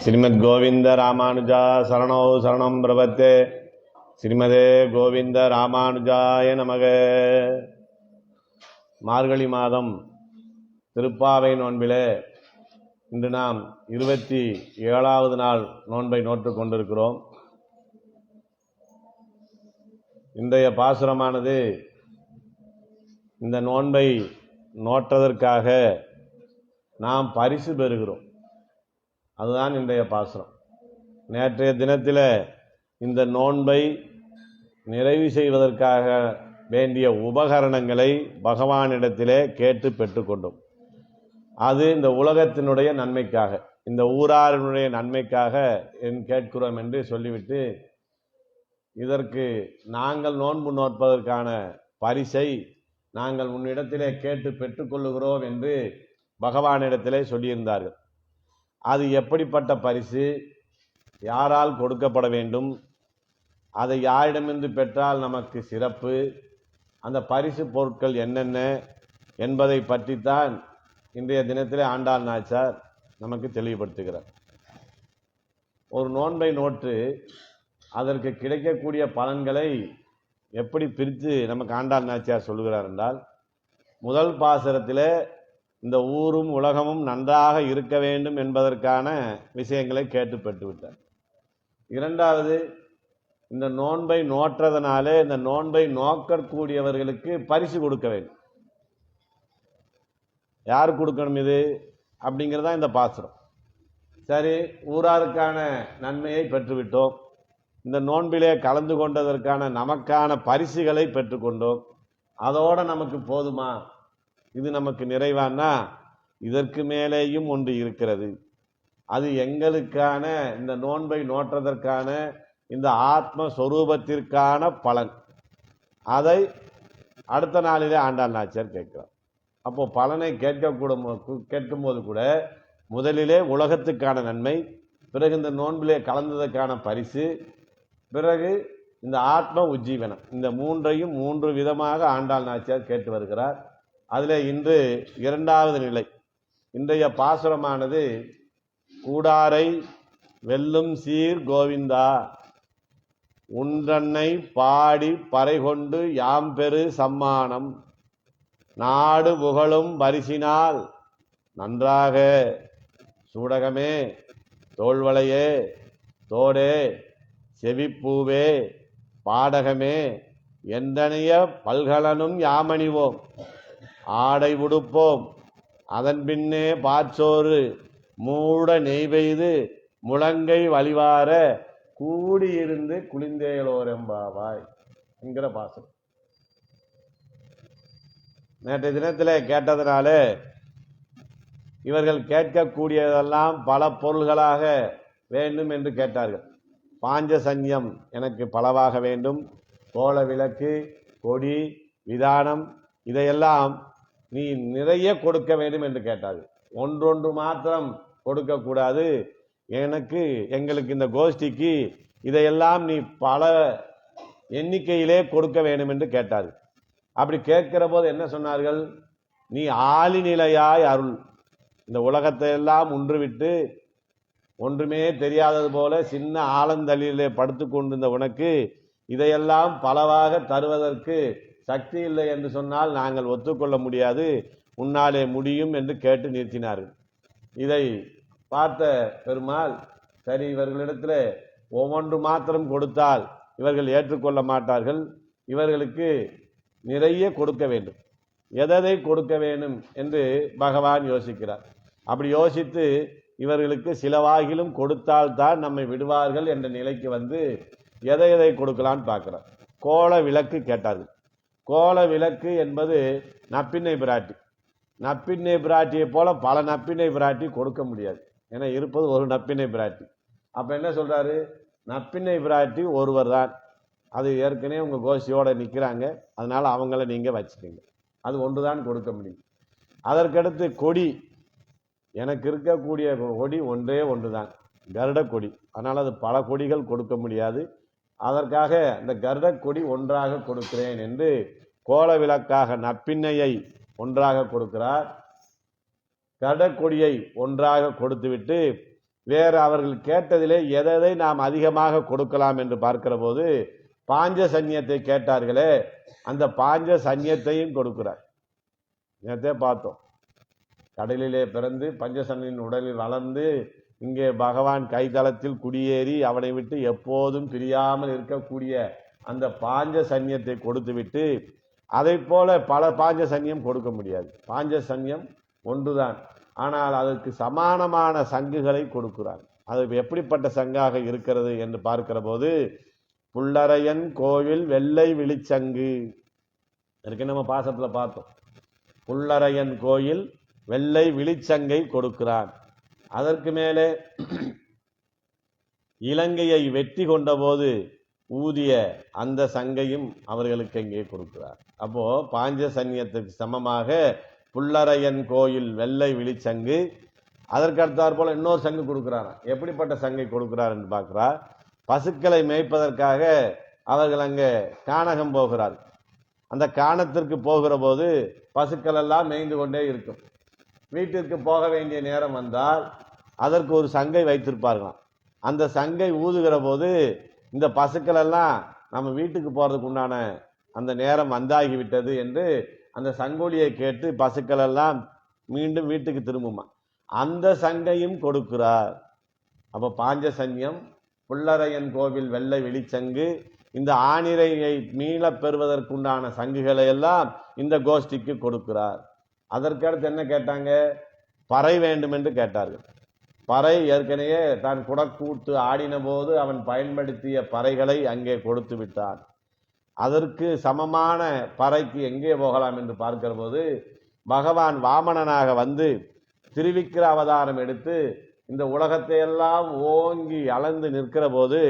श्रीमद् गोविंद रामानुजा शरणौ शरणं प्रपत्ते श्रीमदे गोविंद ராமானுஜாய நமக. மார்கழி மாதம் திருப்பாவை நோன்பிலே இன்று நாம் 27வது நாள் நோன்பை நோற்று கொண்டிருக்கிறோம். இன்றைய பாசுரமானது இந்த நோன்பை நோற்றதற்காக நாம் பரிசு பெறுகிறோம். அதுதான் இன்றைய பாசுரம். நேற்றைய தினத்தில் இந்த நோன்பை நிறைவு செய்வதற்காக வேண்டிய உபகரணங்களை பகவானிடத்திலே கேட்டு பெற்றுக்கொண்டோம். அது இந்த உலகத்தினுடைய நன்மைக்காக, இந்த ஊராரினுடைய நன்மைக்காக கேட்கிறோம் என்று சொல்லிவிட்டு, இதற்கு நாங்கள் நோன்பு நோற்பதற்கான பரிசை நாங்கள் உன்னிடத்திலே கேட்டு பெற்றுக்கொள்ளுகிறோம் என்று பகவானிடத்திலே சொல்லியிருந்தார்கள். அது எப்படிப்பட்ட பரிசு, யாரால் கொடுக்கப்பட வேண்டும், அதை யாரிடமிருந்து பெற்றால் நமக்கு சிறப்பு, அந்த பரிசு பொருட்கள் என்னென்ன என்பதை பற்றித்தான் இன்றைய தினத்திலே ஆண்டாள் நாச்சியார் நமக்கு தெளிவுபடுத்துகிறார். ஒரு நோன்பை நோற்று அதற்கு கிடைக்கக்கூடிய பலன்களை எப்படி பிரித்து நமக்கு ஆண்டாள் நாச்சியார் சொல்லுகிறார் என்றால், முதல் பாசுரத்திலே இந்த ஊரும் உலகமும் நன்றாக இருக்க வேண்டும் என்பதற்கான விஷயங்களை கேட்டு பெற்றுவிட்டார். இரண்டாவது, இந்த நோன்பை நோற்றதனாலே இந்த நோன்பை நோக்கக்கூடியவர்களுக்கு பரிசு கொடுக்க வேண்டும். யார் கொடுக்கணும் இது அப்படிங்கிறதா இந்த பாசுரம். சரி, ஊராருக்கான நன்மையை பெற்றுவிட்டோம், இந்த நோன்பிலே கலந்து கொண்டதற்கான நமக்கான பரிசுகளை பெற்றுக்கொண்டோம், அதோட நமக்கு போதுமா, இது நமக்கு நிறைவானா? இதற்கு மேலேயும் ஒன்று இருக்கிறது. அது எங்களுக்கான இந்த நோன்பை நோற்றதற்கான இந்த ஆத்மஸ்வரூபத்திற்கான பலன். அதை அடுத்த நாளிலே ஆண்டாள் நாச்சியார் கேட்கிறார். அப்போ பலனை கேட்கும்போது கூட முதலிலே உலகத்துக்கான நன்மை, பிறகு இந்த நோன்பிலே கலந்ததற்கான பரிசு, பிறகு இந்த ஆத்ம உஜ்ஜீவனம், இந்த மூன்றையும் 3 விதமாக ஆண்டாள் நாச்சியார் கேட்டு வருகிறார். அதில் இன்று 2வது நிலை. இன்றைய பாசுரமானது கூடாரை வெல்லும் சீர் கோவிந்தா உன்றன்னை பாடி பறை கொண்டு யாம் பெரு சம்மானம் நாடு புகழும் பரிசினால் நன்றாக சூடகமே தோள்வளையே தோடே செவிப்பூவே பாடகமே எந்தனைய பல்கலனும் யாமணிவோம் ஆடை உடுப்போம் அதன் பின்னே பாற்சோறு மூட நெய் பெய்து முழங்கை வழிவார கூடியிருந்து குளிந்தேலோரெம்பாவாய் என்கிற பாசம். நேற்றைய தினத்தில் கேட்டதனால இவர்கள் கேட்கக்கூடியதெல்லாம் பல பொருள்களாக வேண்டும் என்று கேட்டார்கள். பாஞ்சசன்யம் எனக்கு பலவாக வேண்டும், கோல விளக்கு, கொடி, விதானம், இதையெல்லாம் நீ நிறைய கொடுக்க வேண்டும் என்று கேட்டார்கள். ஒன்றொன்று மாத்திரம் கொடுக்கக்கூடாது, எங்களுக்கு இந்த கோஷ்டிக்கு இதையெல்லாம் நீ பல எண்ணிக்கையிலே கொடுக்க வேண்டும் என்று கேட்டார்கள். அப்படி கேட்கிற போது என்ன சொன்னார்கள்? நீ ஆளிநிலையாய் அருள், இந்த உலகத்தை எல்லாம் ஒன்றுவிட்டு ஒன்றுமே தெரியாதது போல சின்ன ஆழந்தளிலே படுத்து கொண்டிருந்த உனக்கு இதையெல்லாம் பலவாக தருவதற்கு சக்தி இல்லை என்று சொன்னால் நாங்கள் ஒத்துக்கொள்ள முடியாது, உன்னாலே முடியும் என்று கேட்டு நிறுத்தினார்கள். இதை பார்த்த பெருமாள், சரி, இவர்களிடத்தில் ஒவ்வொன்று மாத்திரம் கொடுத்தால் இவர்கள் ஏற்றுக்கொள்ள மாட்டார்கள், இவர்களுக்கு நிறைய கொடுக்க வேண்டும். எதை கொடுக்க வேண்டும் என்று பகவான் யோசிக்கிறார். அப்படி யோசித்து இவர்களுக்கு சிலவாகிலும் கொடுத்தால்தான் நம்மை விடுவார்கள் என்ற நிலைக்கு வந்து எதை கொடுக்கலான்னு பார்க்கிறார். கோல விளக்கு கேட்டார்கள். கோல விளக்கு என்பது நப்பிண்ணை பிராட்டி. நப்பிண்ணை பிராட்டியை போல பல நப்பிண்ணை பிராட்டி கொடுக்க முடியாது, ஏன்னா இருப்பது ஒரு நப்பிண்ணை பிராட்டி. அப்ப என்ன சொல்றாரு? நப்பிண்ணை பிராட்டி ஒருவர் தான், அது ஏற்கனவே உங்க கோஷ்டியோட நிற்கிறாங்க, அதனால அவங்கள நீங்க வச்சுக்கீங்க, அது ஒன்றுதான் கொடுக்க முடியும். அதற்கடுத்து கொடி, எனக்கு இருக்கக்கூடிய கொடி ஒன்றே ஒன்றுதான், கருட கொடி, அதனால அது பல கொடிகள் கொடுக்க முடியாது, அதற்காக இந்த கருட கொடி ஒன்றாக கொடுக்கிறேன் என்று கோல விளக்காக நப்பிண்ணையை ஒன்றாக கொடுக்கிறார். கருட கொடியை ஒன்றாக கொடுத்துவிட்டு வேறு அவர்கள் கேட்டதிலே எதை நாம் அதிகமாக கொடுக்கலாம் என்று பார்க்கிற போது பாஞ்சசன்யத்தை கேட்டார்களே, அந்த பாஞ்சசன்யத்தையும் கொடுக்கிறார். நேற்றே பார்த்தோம், கடலிலே பிறந்து பஞ்சசன்னின் உடலில் வளர்ந்து இங்கே பகவான் கைதளத்தில் குடியேறி அவனை விட்டு எப்போதும் பிரியாமல் இருக்கக்கூடிய அந்த பாஞ்சசன்யத்தை கொடுத்துவிட்டு, அதை போல பல பாஞ்சசன்யம் கொடுக்க முடியாது. பாஞ்சசன்யம் ஒன்றுதான், ஆனால் அதற்கு சமானமான சங்குகளை கொடுக்கிறார். அது எப்படிப்பட்ட சங்காக இருக்கிறது என்று பார்க்கிற போது, புல்லரையன் கோவில் வெள்ளை விழிச்சங்கு இருக்கு. நம்ம பாசத்துல பார்த்தோம், புல்லரையன் கோயில் வெள்ளை விழிச்சங்கை கொடுக்கிறான். அதற்கு மேலே இலங்கையை வெற்றி கொண்ட போது ஊதிய அந்த சங்கையும் அவர்களுக்கு இங்கே கொடுக்கிறார். அப்போ பாஞ்சசன்யத்துக்கு சமமாக புல்லரையன் கோயில் வெள்ளை விழிச்சங்கு, அதற்கு அடுத்தாற் போல இன்னொரு சங்கு கொடுக்கிறார். எப்படிப்பட்ட சங்கை கொடுக்கிறார் என்று பார்க்கிறார். பசுக்களை மேய்ப்பதற்காக அவர்கள் அங்கே கானகம் போகிறார். அந்த கானத்திற்கு போகிற போது பசுக்கள் எல்லாம் மேய்ந்து கொண்டே இருக்கும். வீட்டிற்கு போக வேண்டிய நேரம் வந்தால் அதற்கு ஒரு சங்கை வைத்திருப்பார்களாம். அந்த சங்கை ஊதுகிற போது இந்த பசுக்கள் எல்லாம் நம்ம வீட்டுக்கு போறதுக்கு உண்டான அந்த நேரம் வந்தாகிவிட்டது என்று அந்த சங்கொலியை கேட்டு பசுக்கள் எல்லாம் மீண்டும் வீட்டுக்கு திரும்புமா. அந்த சங்கையும் கொடுக்கிறார். அப்ப பாஞ்சசன்யம், புல்லரையன் கோவில் வெள்ளை வெளிச்சங்கு, இந்த ஆணிரையை மீள பெறுவதற்குண்டான சங்குகளை எல்லாம் இந்த கோஷ்டிக்கு கொடுக்கிறார். அதற்கடுத்து என்ன கேட்டாங்க? பறை வேண்டும் என்று கேட்டார்கள். பறை ஏற்கனவே தான் குடக்கூத்து ஆடின போது அவன் பயன்படுத்திய பறைகளை அங்கே கொடுத்து விட்டான். அதற்கு சமமான பறைக்கு எங்கே போகலாம் என்று பார்க்கிற போது பகவான் வாமனனாக வந்து திருவிக்கிர அவதாரம் எடுத்து இந்த உலகத்தை எல்லாம் ஓங்கி அளந்து நிற்கிற போது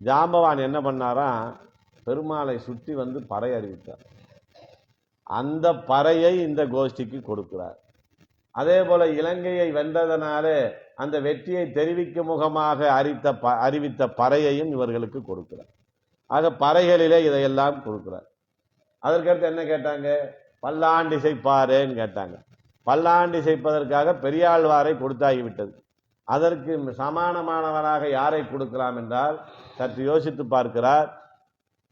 ஜாம்பவான் என்ன பண்ணாராம்? பெருமாளை சுற்றி வந்து பறை அறிவித்தார். அந்த பறையை இந்த கோஷ்டிக்கு கொடுக்கிறார். அதே போல இலங்கையை வென்றதனாலே அந்த வெற்றியை தெரிவிக்கும் முகமாக அறிவித்த பறையையும் இவர்களுக்கு கொடுக்கிறார். ஆக பறைகளிலே இதையெல்லாம் கொடுக்கிறார். அதற்கடுத்து என்ன கேட்டாங்க? பல்லாண்டிசைப்பாரேன்னு கேட்டாங்க. பல்லாண்டிசைப்பதற்காக பெரியாழ்வாரை கொடுத்தாகிவிட்டது. அதற்கு சமானமானவராக யாரை கொடுக்கலாம் என்றால் சற்று யோசித்து பார்க்கிறார்.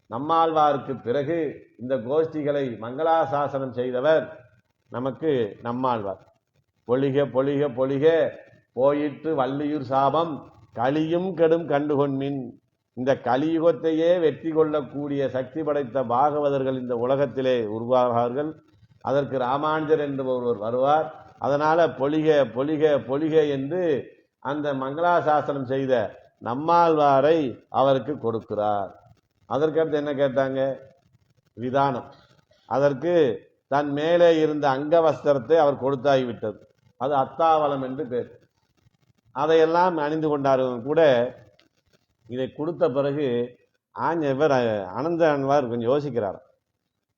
நம்மாழ்வாருக்கு பிறகு இந்த கோஷ்டிகளை மங்களாசாசனம் செய்தவர் நமக்கு நம்மாழ்வார். பொலிக பொலிக பொலிக போயிற்று வள்ளியூர் சாபம் கலியும் கெடும் கண்டுகொண்மின். இந்த கலியுகத்தையே வெற்றி கொள்ளக்கூடிய சக்தி படைத்த பாகவதர்கள் இந்த உலகத்திலே உருவாவார்கள். அதற்கு ராமானுஜர் என்று ஒருவர் வருவார். அதனால பொலிக பொலிக பொலிக என்று அந்த மங்களாசாசனம் செய்த நம்மாழ்வாரை அவருக்கு கொடுக்கிறார். அதற்கடுத்து என்ன கேட்டாங்க? விதானம். அதற்கு தன் மேலே இருந்த அங்கவஸ்திரத்தை அவர் கொடுத்தாகிவிட்டது. அது அத்தாவலம் என்று பேர். அதையெல்லாம் அணிந்து கொண்டார்கள். கூட இதை கொடுத்த பிறகு இவர் அனந்த அன்வார் கொஞ்சம் யோசிக்கிறார்.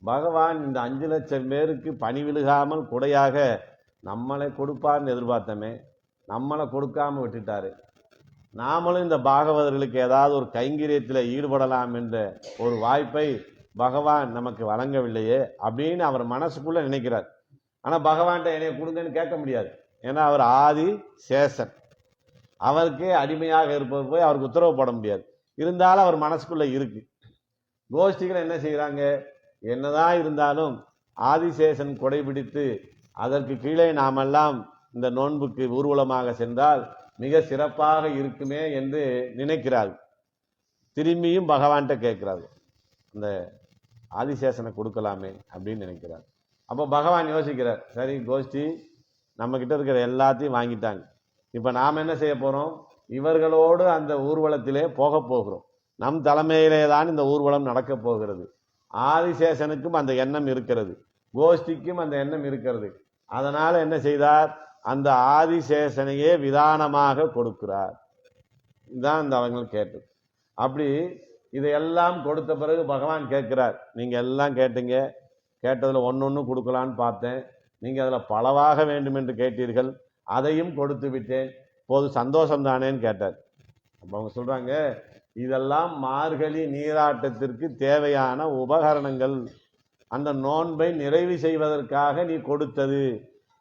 பகவான் இந்த 5 லட்சம் பேருக்கு பணி விழுகாமல் குடையாக நம்மளை கொடுப்பார்னு எதிர்பார்த்தமே, நம்மளை கொடுக்காம விட்டுட்டாரு. நாமளும் இந்த பாகவதர்களுக்கு ஏதாவது ஒரு கைங்கரியத்தில் ஈடுபடலாம் என்ற ஒரு வாய்ப்பை பகவான் நமக்கு வழங்கவில்லையே அப்படின்னு அவர் மனசுக்குள்ள நினைக்கிறார். ஆனா பகவான்கிட்ட என்னைய கொடுங்கன்னு கேட்க முடியாது. ஏன்னா அவர் ஆதி சேஷன், அவருக்கே அடிமையாக இருப்பவர் போய் அவருக்கு உத்தரவு போட முடியாது. இருந்தாலும் அவர் மனசுக்குள்ள இருக்கு. கோஷ்டிகள் என்ன செய்யறாங்க? என்னதான் இருந்தாலும் ஆதிசேஷன் கொடை பிடித்து அதற்கு கீழே நாமெல்லாம் இந்த நோன்புக்கு ஊர்வலமாக சென்றால் மிக சிறப்பாக இருக்குமே என்று நினைக்கிறார்கள். திரும்பியும் பகவான்கிட்ட கேட்கிறார்கள், அந்த ஆதிசேஷனை கொடுக்கலாமே அப்படின்னு நினைக்கிறார். அப்போ பகவான் யோசிக்கிறார், சரி கோஷ்டி நம்ம கிட்ட இருக்கிற எல்லாத்தையும் வாங்கிட்டாங்க, இப்ப நாம் என்ன செய்ய போறோம்? இவர்களோடு அந்த ஊர்வலத்திலே போக போகிறோம். நம் தலைமையிலே தான் இந்த ஊர்வலம் நடக்க போகிறது. ஆதிசேஷனுக்கும் அந்த எண்ணம் இருக்கிறது, கோஷ்டிக்கும் அந்த எண்ணம் இருக்கிறது. அதனால என்ன செய்தார்? அந்த ஆதிசேஷனையே விதானமாக கொடுக்கிறார். இதுதான் இந்த அவங்கள் கேட்டது. அப்படி இதையெல்லாம் கொடுத்த பிறகு பகவான் கேட்கிறார், நீங்க எல்லாம் கேட்டீங்க, கேட்டதுல ஒன்னொன்னு கொடுக்கலான்னு பார்த்தேன், நீங்க அதுல பலவாக வேண்டும் என்று கேட்டீர்கள், அதையும் கொடுத்து விட்டேன், போது சந்தோஷம் தானேன்னு கேட்டார். அப்ப அவங்க சொல்றாங்க, இதெல்லாம் மார்கழி நீராட்டத்திற்கு தேவையான உபகரணங்கள், அந்த நோன்பை நிறைவு செய்வதற்காக நீ கொடுத்தது,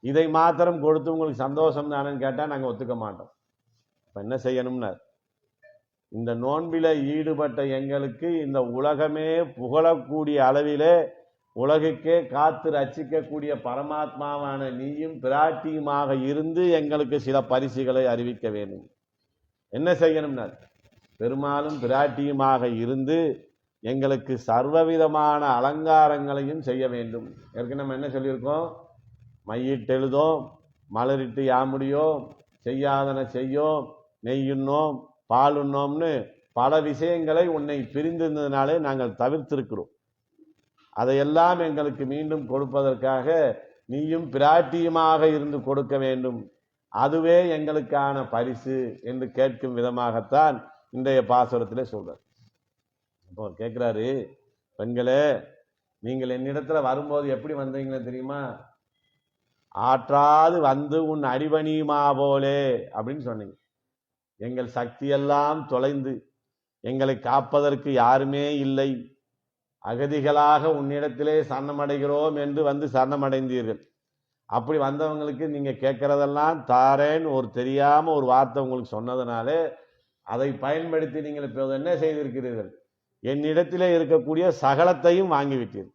இதை மாத்திரம் கொடுத்து உங்களுக்கு சந்தோஷம் தானேன்னு கேட்டா நாங்க ஒத்துக்க மாட்டோம். என்ன செய்யணும்னா, இந்த நோன்பில ஈடுபட்ட எங்களுக்கு இந்த உலகமே புகழக்கூடிய அளவிலே உலகுக்கே காத்து ரட்சிக்கக்கூடிய பரமாத்மாவான நீயும் பிராட்டியுமாக இருந்து எங்களுக்கு சில பரிசுகளை அறிவிக்க வேண்டும். என்ன செய்யணும்னா, பெருமாளும் பிராட்டியுமாக இருந்து எங்களுக்கு சர்வவிதமான அலங்காரங்களையும் செய்ய வேண்டும். ஏற்கனவே நம்ம என்ன சொல்லியிருக்கோம்? மையிட்டெழுதோம், மலரிட்டு யாமுடியோம், செய்யாதன செய்யோம், நெய்யுண்ணோம், பாலுண்ணோம்னு பல விஷயங்களை உன்னை பிரிந்திருந்ததுனாலே நாங்கள் தவிர்த்திருக்கிறோம். அதையெல்லாம் எங்களுக்கு மீண்டும் கொடுப்பதற்காக நீயும் பிராட்டியுமாக இருந்து கொடுக்க வேண்டும். அதுவே எங்களுக்கான பரிசு என்று கேட்கும் விதமாகத்தான் இன்றைய பாசுரத்திலே சொல்றார். இப்போ கேட்கிறாரு, பெண்களே, நீங்கள் என்னிடத்துல வரும்போது எப்படி வந்தீங்களே தெரியுமா? ஆற்றாது வந்து உன் அடிபணியுமா போலே அப்படின்னு சொன்னீங்க. எங்கள் சக்தியெல்லாம் தொலைந்து எங்களை காப்பதற்கு யாருமே இல்லை, அகதிகளாக உன்னிடத்திலே சரணமடைகிறோம் என்று வந்து சரணமடைந்தீர்கள். அப்படி வந்தவங்களுக்கு நீங்க கேட்கறதெல்லாம் தாரேன்னு ஒரு தெரியாம ஒரு வார்த்தை உங்களுக்கு சொன்னதுனாலே அதை பயன்படுத்தி நீங்கள் இப்போ என்ன செய்திருக்கிறீர்கள்? என்னிடத்திலே இருக்கக்கூடிய சகலத்தையும் வாங்கிவிட்டீர்கள்.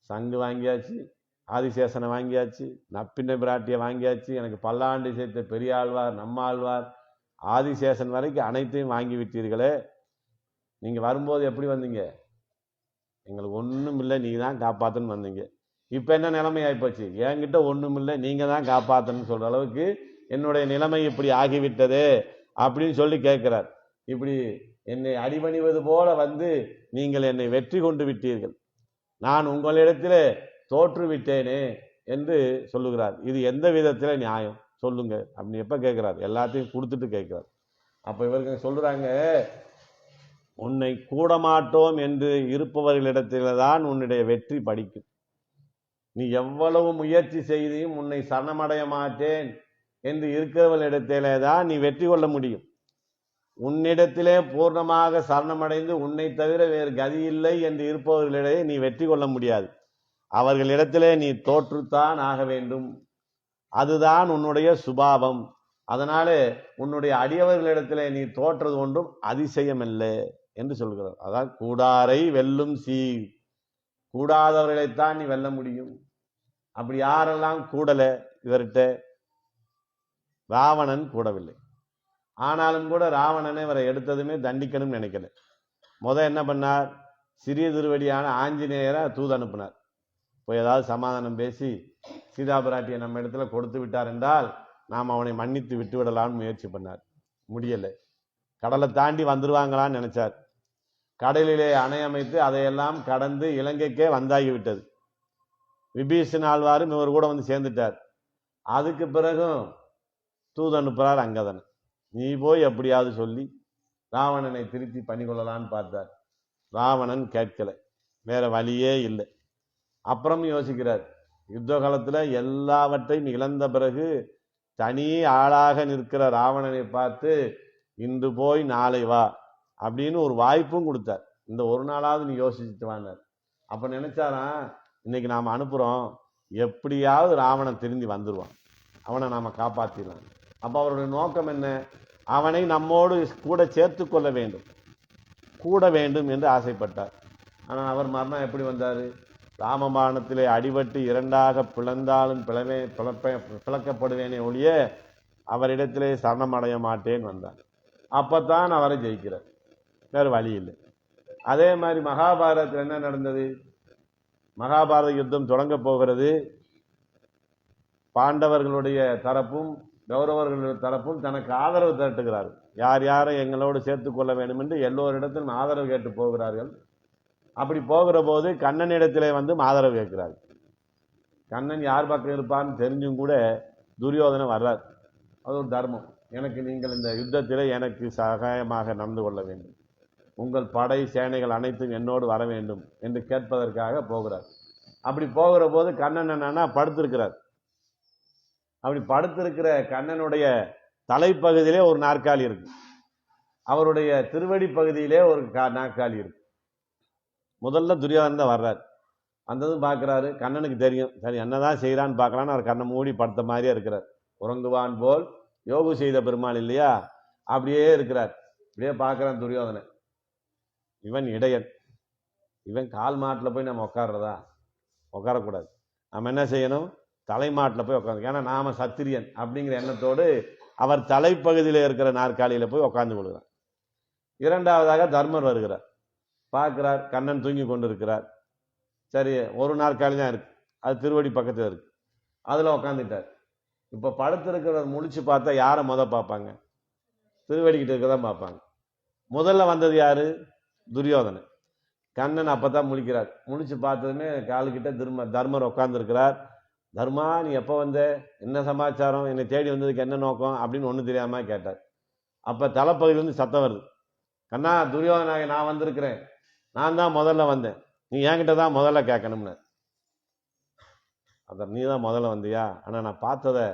சங்கு வாங்கியாச்சு, ஆதிசேஷனை வாங்கியாச்சு, நப்பின்ன பிராட்டியை வாங்கியாச்சு, எனக்கு பல்லாண்டு சேர்த்த பெரியாழ்வார், நம்மாழ்வார், ஆதிசேஷன் வரைக்கும் அனைத்தையும் வாங்கி விட்டீர்களே. நீங்க வரும்போது எப்படி வந்தீங்க? எங்களுக்கு ஒன்றும் இல்லை, நீங்க தான் காப்பாற்றன்னு வந்தீங்க. இப்போ என்ன நிலைமை ஆகிப்போச்சு? என்கிட்ட ஒன்றும் இல்லை, நீங்க தான் காப்பாற்றன்னு சொல்ற அளவுக்கு என்னுடைய நிலைமை இப்படி ஆகிவிட்டது அப்படின்னு சொல்லி கேட்கிறார். இப்படி என்னை அடிபணிவது போல வந்து நீங்கள் என்னை வெற்றி கொண்டு விட்டீர்கள், நான் உங்களிடத்தில் தோற்று விட்டேனே என்று சொல்லுகிறார். இது எந்த விதத்தில் நியாயம் சொல்லுங்க அப்படின்னு எப்ப கேட்கிறார்? எல்லாத்தையும் கொடுத்துட்டு கேட்கிறார். அப்ப இவருக்கு சொல்றாங்க, உன்னை கூட மாட்டோம் என்று இருப்பவர்களிடத்தில்தான் உன்னுடைய வெற்றி படிக்கும். நீ எவ்வளவு முயற்சி செய்தியும் உன்னை சரணமடைய மாட்டேன் என்று இருக்கிறவர்களிடத்திலே தான் நீ வெற்றி கொள்ள முடியும். உன்னிடத்திலே பூர்ணமாக சரணமடைந்து உன்னை தவிர வேறு கதி இல்லை என்று இருப்பவர்களிடையே நீ வெற்றி கொள்ள முடியாது. அவர்களிடத்திலே நீ தோற்றுத்தான் ஆக வேண்டும். அதுதான் உன்னுடைய சுபாவம். அதனாலே உன்னுடைய அடியவர்களிடத்திலே நீ தோற்றது ஒன்றும் அதிசயம் இல்லை என்று சொல்கிறார். அதான் கூடாரை வெல்லும் சீர், கூடாதவர்களைத்தான் நீ வெல்ல முடியும். அப்படி யாரெல்லாம் கூடல? இவர்கிட்ட ராவணன் கூடவில்லை. ஆனாலும் கூட ராவணனை இவரை எடுத்ததுமே தண்டிக்கணும்னு நினைக்கல. என்ன பண்ணார்? சிறிய திருவடியான ஆஞ்சநேயரை தூது அனுப்பினார். போய் ஏதாவது சமாதானம் பேசி சீதா பிராட்டியை நம்ம இடத்துல கொடுத்து விட்டார் என்றால் நாம் அவனை மன்னித்து விட்டு விடலாம்னு முயற்சி பண்ணார். முடியலை. கடலை தாண்டி வந்துருவாங்களான்னு நினைச்சார். கடலிலே அணை அமைத்து அதையெல்லாம் கடந்து இலங்கைக்கே வந்தாகிவிட்டது. விபீஷன் ஆழ்வாரும் இவர் கூட வந்து சேர்ந்துட்டார். அதுக்கு பிறகும் தூது அனுப்புறார் அங்கதன். நீ போய் எப்படியாவது சொல்லி ராவணனை திருத்தி பண்ணிக்கொள்ளலான்னு பார்த்தார். ராவணன் கேட்கல, வேற வழியே இல்லை. அப்புறம் யோசிக்கிறார். யுத்த காலத்துல எல்லாவற்றையும் இழந்த பிறகு தனி ஆளாக நிற்கிற ராவணனை பார்த்து இன்று போய் நாளை வா அப்படின்னு ஒரு வாய்ப்பும் கொடுத்தார். இந்த ஒரு நாளாவது நீ யோசிச்சுட்டு வானார். அப்ப நினைச்சாராம், இன்னைக்கு நாம அனுப்புறோம், எப்படியாவது ராவணன் திரும்பி வந்துடுவான், அவனை நாம காப்பாத்திடலாம். அப்ப அவருடைய நோக்கம் என்ன? அவனை நம்மோடு கூட சேர்த்து கொள்ள வேண்டும், கூட வேண்டும் என்று ஆசைப்பட்டார். ஆனால் அவர் மரணம் எப்படி வந்தாரு? ராமபாணத்திலே அடிபட்டு இரண்டாக பிளந்தாலும் பிளக்கப்படுவேனே ஒழிய அவரிடத்திலே சரணமடைய மாட்டேன் வந்தார். அப்பத்தான் அவரை ஜெயிக்கிறார், வேறு வழி இல்லை. அதே மாதிரி மகாபாரதத்தில் என்ன நடந்தது? மகாபாரத யுத்தம் தொடங்க போகிறது. பாண்டவர்களுடைய தரப்பும் கௌரவர்களுடைய தரப்பும் தனக்கு ஆதரவு திரட்டுகிறார்கள். யார் யாரை எங்களோடு சேர்த்து கொள்ள வேண்டும் என்று எல்லோரிடத்திலும் ஆதரவு கேட்டு போகிறார்கள். அப்படி போகிற போது கண்ணனிடத்திலே வந்து ஆதரவு கேட்கிறார்கள். கண்ணன் யார் பக்கம் இருப்பான்னு தெரிஞ்சும் கூட துரியோதனை வர்றார். அது ஒரு தர்மம். எனக்கு நீங்கள் இந்த யுத்தத்திலே எனக்கு சகாயமாக நடந்து கொள்ள வேண்டும், உங்கள் படை சேனைகள் அனைத்தும் என்னோடு வர வேண்டும் என்று கேட்பதற்காக போகிறார். அப்படி போகிற போது கண்ணன் என்னன்னா படுத்திருக்கிறார். அப்படி படுத்திருக்கிற கண்ணனுடைய தலைப்பகுதியிலே ஒரு நாற்காலி இருக்கு, அவருடைய திருவடி பகுதியிலே ஒரு நாற்காலி இருக்கு. முதல்ல துரியோதனன் தான் வர்றார். வந்ததும் பார்க்குறாரு. கண்ணனுக்கு தெரியும், சரி என்னதான் செய்யறான்னு பார்க்கலான்னு அவர் கண்ணை மூடி படுத்த மாதிரியே இருக்கிறார். உறங்குவான் போல் யோகு செய்த பெருமாள் இல்லையா, அப்படியே இருக்கிறார். அப்படியே பார்க்குறான் துரியோதனை. இவன் இடையன், இவன் கால் மாட்டில் போய் நம்ம உட்கார்றதா? உட்காரக்கூடாது. நம்ம என்ன செய்யணும்? தலைமாட்டில் போய் உட்காந்து, ஏன்னா நாம சத்திரியன் அப்படிங்கிற எண்ணத்தோடு அவர் தலைப்பகுதியில் இருக்கிற நாற்காலியில் போய் உட்கார்ந்து கொள்கிறார். இரண்டாவதாக தர்மர் வருகிறார், பார்க்கிறார் கண்ணன் தூங்கி கொண்டு இருக்கிறார். சரி, ஒரு நாற்காலி தான் இருக்கு, அது திருவடி பக்கத்தில் இருக்கு, அதில் உட்காந்துட்டார். இப்போ படுத்திருக்கிறவர் முழிச்சு பார்த்தா யாரை பார்ப்பாங்க? திருவடிக்கிட்ட இருக்க தான் பார்ப்பாங்க. முதல்ல வந்தது யாரு? துரியோதனன். கண்ணன் அப்பதான் முழிக்கிறார். முழிச்சு பார்த்ததுமே காலுக்கிட்ட தர்மர் உட்கார்ந்துருக்கிறார். தர்மா, நீ எப்போ வந்த? என்ன சமாச்சாரம்? என்னை தேடி வந்ததுக்கு என்ன நோக்கம் அப்படின்னு ஒன்றும் தெரியாம கேட்டார். அப்ப தலைப்பகுதியிலிருந்து சத்தம் வருது, கண்ணா துரியோதனாக நான் வந்திருக்கிறேன், நான் தான் முதல்ல வந்தேன், நீ என்கிட்ட தான் முதல்ல கேட்கணும்னு. அத நீ தான் முதல்ல வந்தியா? ஆனால் நான் பார்த்ததை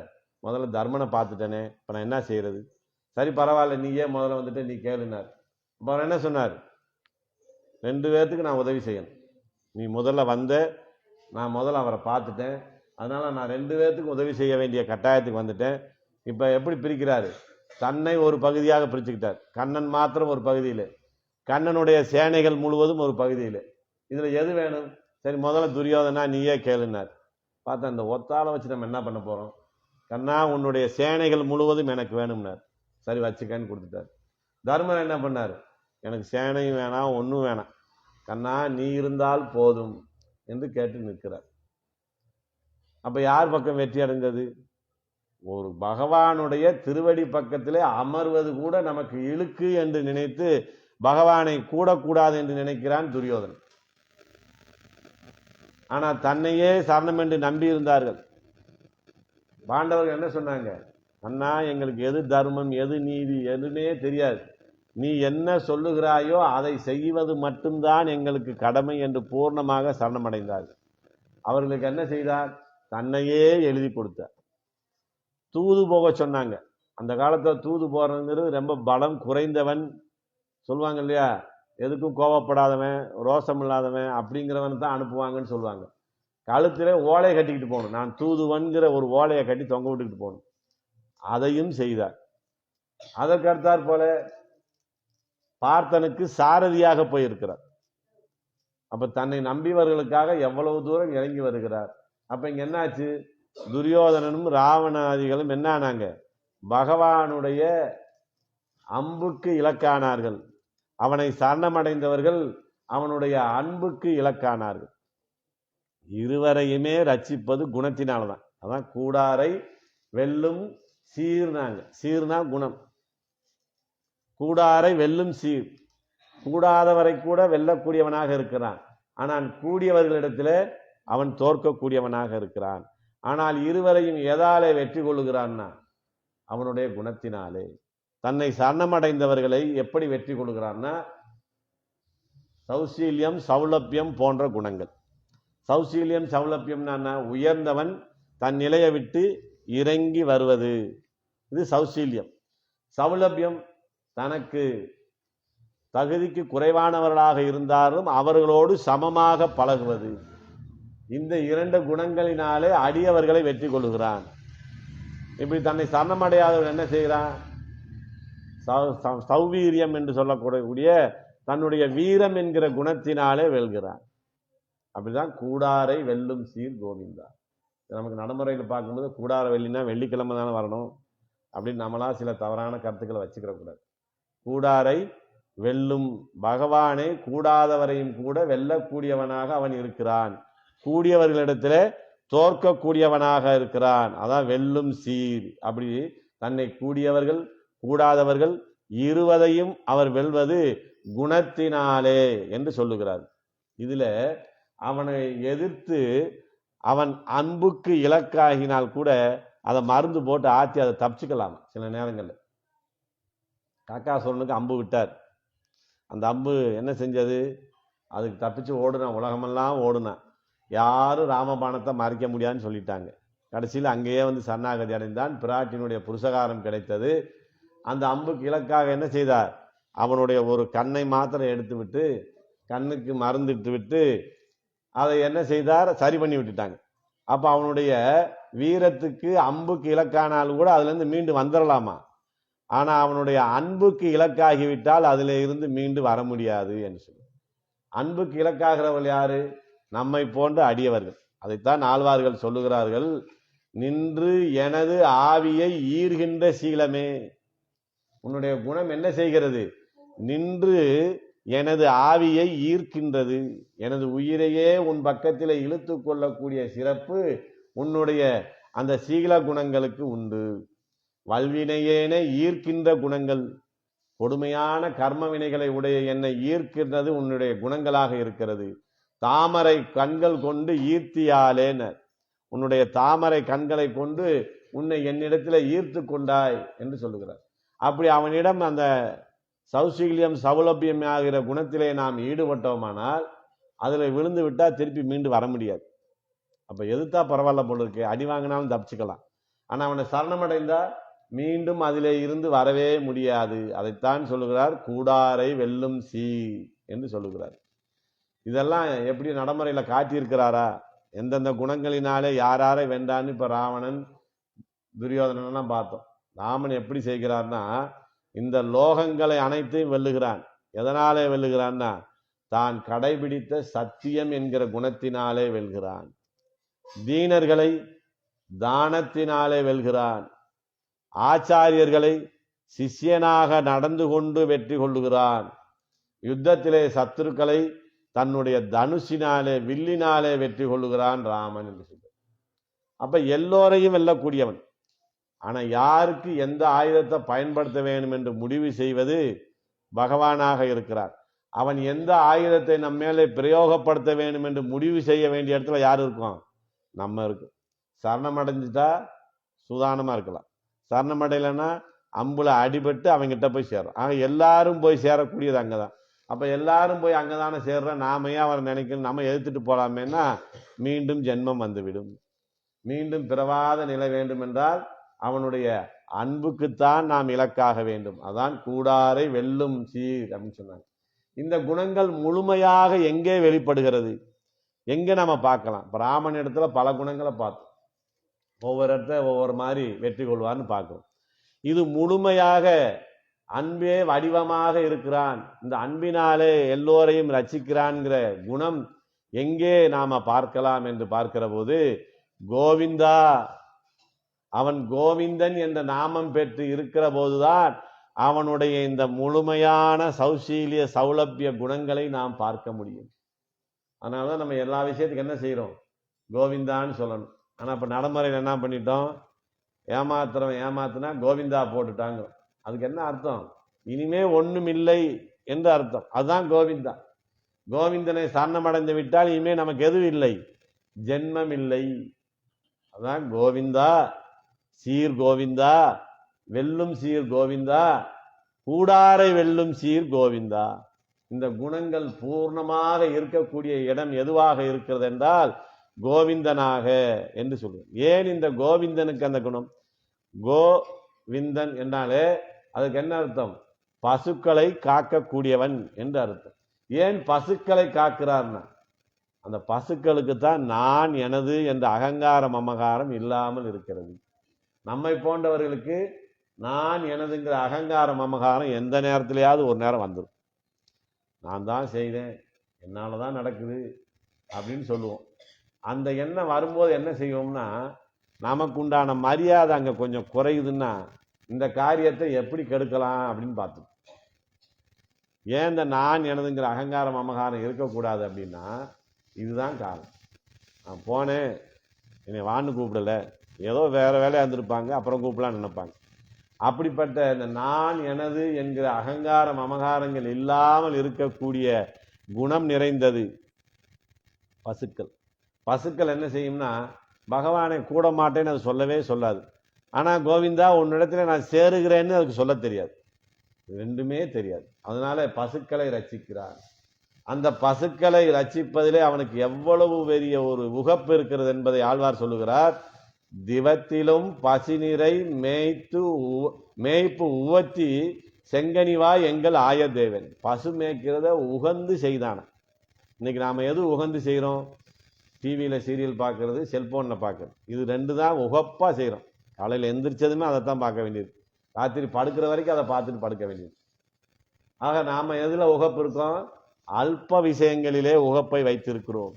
முதல்ல தர்மனை பார்த்துட்டேனே, இப்போ நான் என்ன செய்யறது? சரி பரவாயில்ல, நீ ஏன் முதல்ல வந்துட்டு நீ கேளுனார். அப்போ அவர் என்ன சொன்னார்? 2 பேர்த்துக்கு நான் உதவி செய்யணும். நீ முதல்ல வந்த, நான் முதல்ல அவரை பார்த்துட்டேன், அதனால நான் 2 பேர்த்துக்கு உதவி செய்ய வேண்டிய கட்டாயத்துக்கு வந்துட்டேன். இப்போ எப்படி பிரிக்கிறாரு? தன்னை ஒரு பகுதியாக பிரிச்சுக்கிட்டார். கண்ணன் மாத்திரம் ஒரு பகுதியில், கண்ணனுடைய சேனைகள் முழுவதும் ஒரு பகுதியில். இதில் எது வேணும்? சரி முதல்ல துரியோதனா நீயே கேளுனார். பார்த்தா இந்த ஒத்தால வச்சு நம்ம என்ன பண்ண போகிறோம்? கண்ணா உன்னுடைய சேனைகள் முழுவதும் எனக்கு வேணும்னார். சரி வச்சுக்கன்னு கொடுத்துட்டார். தர்மன் என்ன பண்ணார்? எனக்கு சேனையும் வேணாம், ஒன்றும் வேணாம், கண்ணா நீ இருந்தால் போதும் என்று கேட்டு நிற்கிறார். அப்ப யார் பக்கம் வெற்றி அடைந்தது? ஒரு பகவானுடைய திருவடி பக்கத்திலே அமர்வது கூட நமக்கு இழுக்கு என்று நினைத்து பகவானை கூடக்கூடாது என்று நினைக்கிறான் துரியோதனன். ஆனா தன்னையே சரணம் என்று நம்பி இருந்தார்கள். பாண்டவர்கள் என்ன சொன்னாங்க? அண்ணா எங்களுக்கு எது தர்மம் எது நீதி எதுனே தெரியாது, நீ என்ன சொல்லுகிறாயோ அதை செய்வது மட்டும்தான் எங்களுக்கு கடமை என்று பூர்ணமாக சரணமடைந்தார்கள். அவர்களுக்கு என்ன செய்தார்? தன்னையே எழுதி கொடுத்தார். தூது போக சொன்னாங்க. அந்த காலத்தில் தூது போறதுங்கிறது ரொம்ப பலம் குறைந்தவன் சொல்லுவாங்க இல்லையா, எதுக்கும் கோவப்படாதவன் ரோசம் இல்லாதவன் அப்படிங்கிறவன் தான் அனுப்புவாங்கன்னு சொல்லுவாங்க. கழுத்திலே ஓலையை கட்டிக்கிட்டு போகணும், நான் தூதுவன்கிற ஒரு ஓலையை கட்டி தொங்க விட்டுக்கிட்டு போகணும். அதையும் செய்தார். அதற்கு அடுத்தாற் போல பார்த்தனுக்கு சாரதியாக போயிருக்கிறார். அப்ப தன்னை நம்பியவர்களுக்காக எவ்வளவு தூரம் இறங்கி வருகிறார். அப்ப இங்க என்னாச்சு? துரியோதனனும் ராவணாதிகளும் என்ன ஆனாங்க? பகவானுடைய அம்புக்கு இலக்கானார்கள். அவனை சரணமடைந்தவர்கள் அவனுடைய அன்புக்கு இலக்கானார்கள். இருவரையுமே ரட்சிப்பது குணத்தினால்தான். அதான் கூடாரை வெல்லும் சீர்னாங்க. சீர்னா குணம். கூடாரை வெல்லும் சீர். கூடாதவரை கூட வெல்லக்கூடியவனாக இருக்கிறான். ஆனால் கூடியவர்களிடத்தில் அவன் தோற்கக்கூடியவனாக இருக்கிறான். ஆனால் இருவரையும் எதாலே வெற்றி கொள்ளுகிறான்னா அவனுடைய குணத்தினாலே. தன்னை சரணமடைந்தவர்களை எப்படி வெற்றி கொள்கிறான்னா சௌசீல்யம் சௌலபியம் போன்ற குணங்கள். சௌசீல்யம் சௌலபியம்னா உயர்ந்தவன் தன் நிலையை விட்டு இறங்கி வருவது, இது சௌசீல்யம். சௌலபியம் தனக்கு தகுதிக்கு குறைவானவர்களாக இருந்தாலும் அவர்களோடு சமமாக பழகுவது. இந்த 2 குணங்களினாலே அடியவர்களை வெற்றி கொள்கிறான். இப்படி தன்னை சரணமடையாதவர்கள் என்ன செய்கிறான்? சௌவீரியம் என்று சொல்லக்கூடிய தன்னுடைய வீரம் என்கிற குணத்தினாலே வெல்கிறான். அப்படிதான் கூடாரை வெல்லும் சீர் கோவிந்தா. நமக்கு நடைமுறையில் பார்க்கும்போது கூடார வெள்ளினா வெள்ளிக்கிழமை தானே வரணும் அப்படின்னு நம்மளா சில தவறான கருத்துக்களை வச்சுக்கிற கூடாது. கூடாரை வெல்லும் பகவானை கூடாதவரையும் கூட வெல்லக்கூடியவனாக அவன் இருக்கிறான். கூடியவர்களிடத்திலே தோற்கக்கூடியவனாக இருக்கிறான். அதான் வெல்லும் சீர். அப்படி தன்னை கூடியவர்கள் கூடாதவர்கள் இருவதையும் அவர் வெல்வது குணத்தினாலே என்று சொல்லுகிறார். இதுல அவனை எதிர்த்து அவன் அன்புக்கு இலக்காகினால் கூட அதை மருந்து போட்டு ஆற்றி அதை தப்பிச்சுக்கலாம். சில நேரங்களில் காக்காசுரனுக்கு அம்பு விட்டார். அந்த அம்பு என்ன செஞ்சது? அதுக்கு தப்பிச்சு ஓடுனான், உலகமெல்லாம் ஓடுனான். யாரும் ராமபாணத்தை மறைக்க முடியாதுன்னு சொல்லிட்டாங்க. கடைசியில் அங்கேயே வந்து சரணாகதி அடைந்தான். பிராட்டினுடைய புருஷகாரம் கிடைத்தது. அந்த அம்புக்கு இலக்காக என்ன செய்தார்? அவனுடைய ஒரு கண்ணை மாத்திரம் எடுத்து விட்டு கண்ணுக்கு மருந்துட்டு விட்டு அதை என்ன செய்தார்? சரி பண்ணி விட்டுட்டாங்க. அப்போ அவனுடைய வீரத்துக்கு அம்புக்கு இலக்கானாலும் கூட அதுல இருந்து மீண்டு வந்துடலாமா? ஆனா அவனுடைய அன்புக்கு இலக்காகிவிட்டால் அதுல இருந்து மீண்டு வர முடியாது என்று சொல்லி. அன்புக்கு இலக்காகிறவர்கள் யாரு? நம்மை போன்ற அடியவர்கள். அதைத்தான் ஆழ்வார்கள் சொல்லுகிறார்கள், நின்று எனது ஆவியை ஈர்கின்ற சீலமே. உன்னுடைய குணம் என்ன செய்கிறது? நின்று எனது ஆவியை ஈர்க்கின்றது. எனது உயிரையே உன் பக்கத்தில் இழுத்து கொள்ளக்கூடிய சிறப்பு உன்னுடைய அந்த சீல குணங்களுக்கு உண்டு. வல்வினையேன ஈர்க்கின்ற குணங்கள், கொடுமையான கர்ம வினைகளை உடைய என்னை ஈர்க்கின்றது உன்னுடைய குணங்களாக இருக்கிறது. தாமரை கண்கள் கொண்டு ஈர்த்தியாலேன, உன்னுடைய தாமரை கண்களை கொண்டு உன்னை என்னிடத்தில் ஈர்த்து கொண்டாய் என்று சொல்லுகிறார். அப்படி அவனிடம் அந்த சௌசீல்யம் சௌலபியம் ஆகிற குணத்திலே நாம் ஈடுபட்டோமானால் அதுல விழுந்து விட்டா திருப்பி மீண்டு வர முடியாது. அப்ப எதுத்தா பரவாயில்ல போல இருக்கு, அடி வாங்கினாலும் தப்பிச்சுக்கலாம். ஆனா அவனை சரணமடைந்தா மீண்டும் அதிலே இருந்து வரவே முடியாது. அதைத்தான் சொல்லுகிறார், கூடாரை வெல்லும் சீ என்று சொல்லுகிறார். இதெல்லாம் எப்படி நடைமுறையில காட்டியிருக்கிறாரா? எந்தெந்த குணங்களினாலே யாரை வென்றான்னு இப்ப ராவணன் துரியோதனன் பார்த்தோம். ராமன் எப்படி செய்கிறார்னா, இந்த லோகங்களை அனைத்தையும் வெல்லுகிறான். எதனாலே வெல்லுகிறான்னா, தான் கடைபிடித்த சத்தியம் என்கிற குணத்தினாலே வெல்கிறான். தீனர்களை தானத்தினாலே வெல்கிறான். ஆச்சாரியர்களை சிஷ்யனாக நடந்து கொண்டு வெற்றி கொள்ளுகிறான். யுத்தத்திலே சத்துருக்களை தன்னுடைய தனுஷினாலே வில்லினாலே வெற்றி கொள்ளுகிறான் ராமன் என்று சொல்ற. அப்ப எல்லோரையும் வெல்லக்கூடியவன். ஆனா யாருக்கு எந்த ஆயுதத்தை பயன்படுத்த வேண்டும் என்று முடிவு செய்வது பகவானாக இருக்கிறார். அவன் எந்த ஆயுதத்தை நம்ம மேலே பிரயோகப்படுத்த வேண்டும் என்று முடிவு செய்ய வேண்டிய இடத்துல யாரு இருக்கும்? நம்ம இருக்கு. சரணம் அடைஞ்சிட்டா சுதானமா இருக்கலாம். சரணம் அடையலைன்னா அம்புல அடிபட்டு அவங்கிட்ட போய் சேரும். ஆனா எல்லாரும் போய் சேரக்கூடியது அங்கதான். அப்ப எல்லாரும் போய் அங்கதானே சேர்ற, நாம ஏன் அவரை நினைக்கணும்? நம்ம எதிர்த்துட்டு போலாமேன்னா மீண்டும் ஜென்மம் வந்துவிடும். மீண்டும் பிறவாத நிலை வேண்டும் என்றால் அவனுடைய அன்புக்குத்தான் நாம் இலக்காக வேண்டும். அதான் கூடாரை வெல்லும் சீர் அப்படின்னு சொன்னாங்க. இந்த குணங்கள் முழுமையாக எங்கே வெளிப்படுகிறது, எங்க நம்ம பார்க்கலாம்? இப்ப ராமன் இடத்துல பல குணங்களை பார்த்தோம். ஒவ்வொரு இடத்துல ஒவ்வொரு மாதிரி வெற்றி கொள்வார்னு பார்க்கிறோம். இது முழுமையாக அன்பே வடிவமாக இருக்கிறான், இந்த அன்பினாலே எல்லோரையும் ரட்சிக்கிறான்ங்கிற குணம் எங்கே நாம பார்க்கலாம் என்று பார்க்கிற போது, கோவிந்தா, அவன் கோவிந்தன் என்ற நாமம் பெற்று இருக்கிற போதுதான் அவனுடைய இந்த முழுமையான சௌசீலிய சௌலபிய குணங்களை நாம் பார்க்க முடியும். அதனாலதான் நம்ம எல்லா விஷயத்துக்கு என்ன செய்யறோம்? கோவிந்தான்னு சொல்லணும். ஆனா இப்ப நடைமுறையில் என்ன பண்ணிட்டோம்? ஏமாத்துறவன் ஏமாத்துனா கோவிந்தா போட்டுட்டாங்க. அதுக்கு என்ன அர்த்தம்? இனிமே ஒண்ணும் இல்லை என்று அர்த்தம். அதுதான் கோவிந்தா. கோவிந்தனை சரணமடைந்து விட்டால் இனிமே நமக்கு எதுவும் இல்லை, ஜென்மம் இல்லை. அதான் கோவிந்தா, சீர் கோவிந்தா, வெல்லும் சீர் கோவிந்தா, கூடாரை வெல்லும் சீர் கோவிந்தா. இந்த குணங்கள் பூர்ணமாக இருக்கக்கூடிய இடம் எதுவாக இருக்கிறது என்றால் கோவிந்தனாக என்று சொல்லுவோம். ஏன் இந்த கோவிந்தனுக்கு அந்த குணம்? கோவிந்தன் என்றாலே அதுக்கு என்ன அர்த்தம்? பசுக்களை காக்கக்கூடியவன் என்று அர்த்தம். ஏன் பசுக்களை காக்கிறார்னா, அந்த பசுக்களுக்கு தான் நான் எனது என்ற அகங்கார மமகாரம் இல்லாமல் இருக்கிறது. நம்மை போன்றவர்களுக்கு நான் எனதுங்கிற அகங்கார மமகாரம் எந்த நேரத்திலேயாவது ஒரு நேரம் வந்துடும். நான் தான் செய்தேன், என்னால தான் நடக்குது அப்படின்னு சொல்லுவோம். அந்த எண்ணம் வரும்போது என்ன செய்வோம்னா, நமக்கு உண்டான மரியாதை அங்க கொஞ்சம் குறையுதுன்னா இந்த காரியத்தை எப்படி கெடுக்கலாம் அப்படின்னு பார்த்தோம். ஏன் இந்த நான் எனதுங்கிற அகங்காரம் மமகாரம் இருக்கக்கூடாது அப்படின்னா இதுதான் காரணம். நான் போனேன், என்னை வான்னு கூப்பிடல, ஏதோ வேற வேலையா இருந்திருப்பாங்க, அப்புறம் கூப்பிடலாம் நினைப்பாங்க. அப்படிப்பட்ட இந்த நான் எனது என்கிற அகங்கார மமகாரங்கள் இல்லாமல் இருக்கக்கூடிய குணம் நிறைந்தது பசுக்கள். பசுக்கள் என்ன செய்யும்னா, பகவானை கூட மாட்டேன்னு அது சொல்லவே சொல்லாது. ஆனா கோவிந்தா உன்னிடத்துல நான் சேருகிறேன்னு அதுக்கு சொல்ல தெரியாது, ரெண்டுமே தெரியாது. அதனால பசுக்களை ரட்சிக்கிறார். அந்த பசுக்களை ரட்சிப்பதிலே அவனுக்கு எவ்வளவு பெரிய ஒரு உகப்பு இருக்கிறது என்பதை ஆழ்வார் சொல்லுகிறார். திவத்திலும் பசிநிறை மேய்ப்பு உவத்தி செங்கனிவா எங்கள் ஆயதேவன். பசு மேய்க்கிறத உகந்து செய்தான. இன்னைக்கு நாம எது உகந்து செய்யறோம்? டிவியில் சீரியல் பார்க்கறது, செல்ஃபோனில் பார்க்கறது, இது ரெண்டு தான் உகப்பாக செய்கிறோம். காலையில் எந்திரிச்சதுமே அதை தான் பார்க்க வேண்டியது, ராத்திரி படுக்கிற வரைக்கும் அதை பார்த்துட்டு படுக்க வேண்டியது. ஆக நாம் எதில் உகப்பு இருக்கோம்? அல்ப விஷயங்களிலே உகப்பை வைத்திருக்கிறோம்.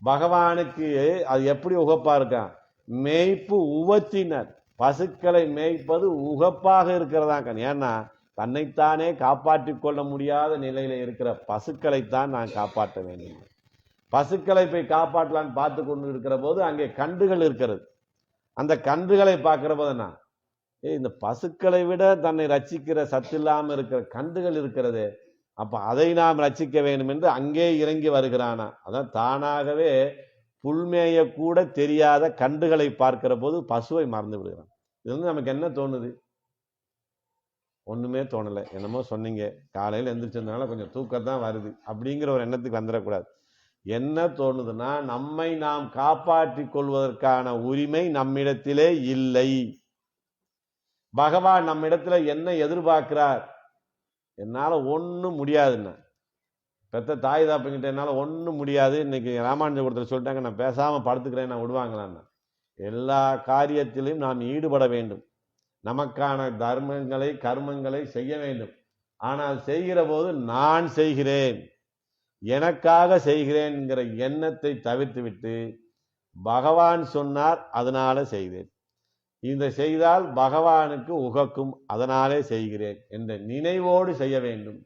பகவானுக்கு அது எப்படி உகப்பாக இருக்கான்? மேய்ப்பு உவத்தினர், பசுக்களை மேய்ப்பது உகப்பாக இருக்கிறதாங்க. ஏன்னா தன்னைத்தானே காப்பாற்றி கொள்ள முடியாத நிலையில இருக்கிற பசுக்களைத்தான் நான் காப்பாற்ற வேண்டும். பசுக்களை போய் காப்பாற்றலான்னு பார்த்து கொண்டு இருக்கிற போது அங்கே கன்றுகள் இருக்கிறது. அந்த கன்றுகளை பார்க்கிற போது நான் இந்த பசுக்களை விட தன்னை ரட்சிக்கிற சத்து இல்லாமல் இருக்கிற கன்றுகள் இருக்கிறது, அப்ப அதை நாம் ரட்சிக்க வேண்டும் என்று அங்கே இறங்கி வருகிறானா. அதான் தானாகவே புல்மேய கூட தெரியாத கன்றுகளை பார்க்கிற போது பசுவை மறந்து விடுகிறான். இது வந்து நமக்கு என்ன தோணுது? ஒண்ணுமே தோணலை. என்னமோ சொன்னீங்க, காலையில் எந்திரிச்சதுனால கொஞ்சம் தூக்கத்தான் வருது அப்படிங்கிற ஒரு எண்ணத்துக்கு வந்துடக்கூடாது. என்ன தோணுதுன்னா, நம்மை நாம் காப்பாற்றிக் கொள்வதற்கான உரிமை நம்மிடத்திலே இல்லை. பகவான் நம்மிடத்துல என்ன எதிர்பார்க்கிறார்? என்னால ஒன்றும் முடியாதுன்னா, பெத்த தாய் தாப்புங்கிட்ட என்னால் ஒன்றும் முடியாது, இன்னைக்கு ராமானுஜபுரத்தில் சொல்லிட்டாங்க, நான் பேசாமல் படுத்துக்கிறேன், நான் விடுவாங்களான்னா? எல்லா காரியத்திலும் நாம் ஈடுபட வேண்டும். நமக்கான தர்மங்களை கர்மங்களை செய்ய வேண்டும். ஆனால் செய்கிற போது நான் செய்கிறேன், எனக்காக செய்கிறேன் என்கிற எண்ணத்தை தவிர்த்து விட்டு பகவான் சொன்னார் அதனால செய்தேன், இந்த செய்தால் பகவானுக்கு உகக்கும் அதனாலே செய்கிறேன் என்ற நினைவோடு செய்ய வேண்டும்.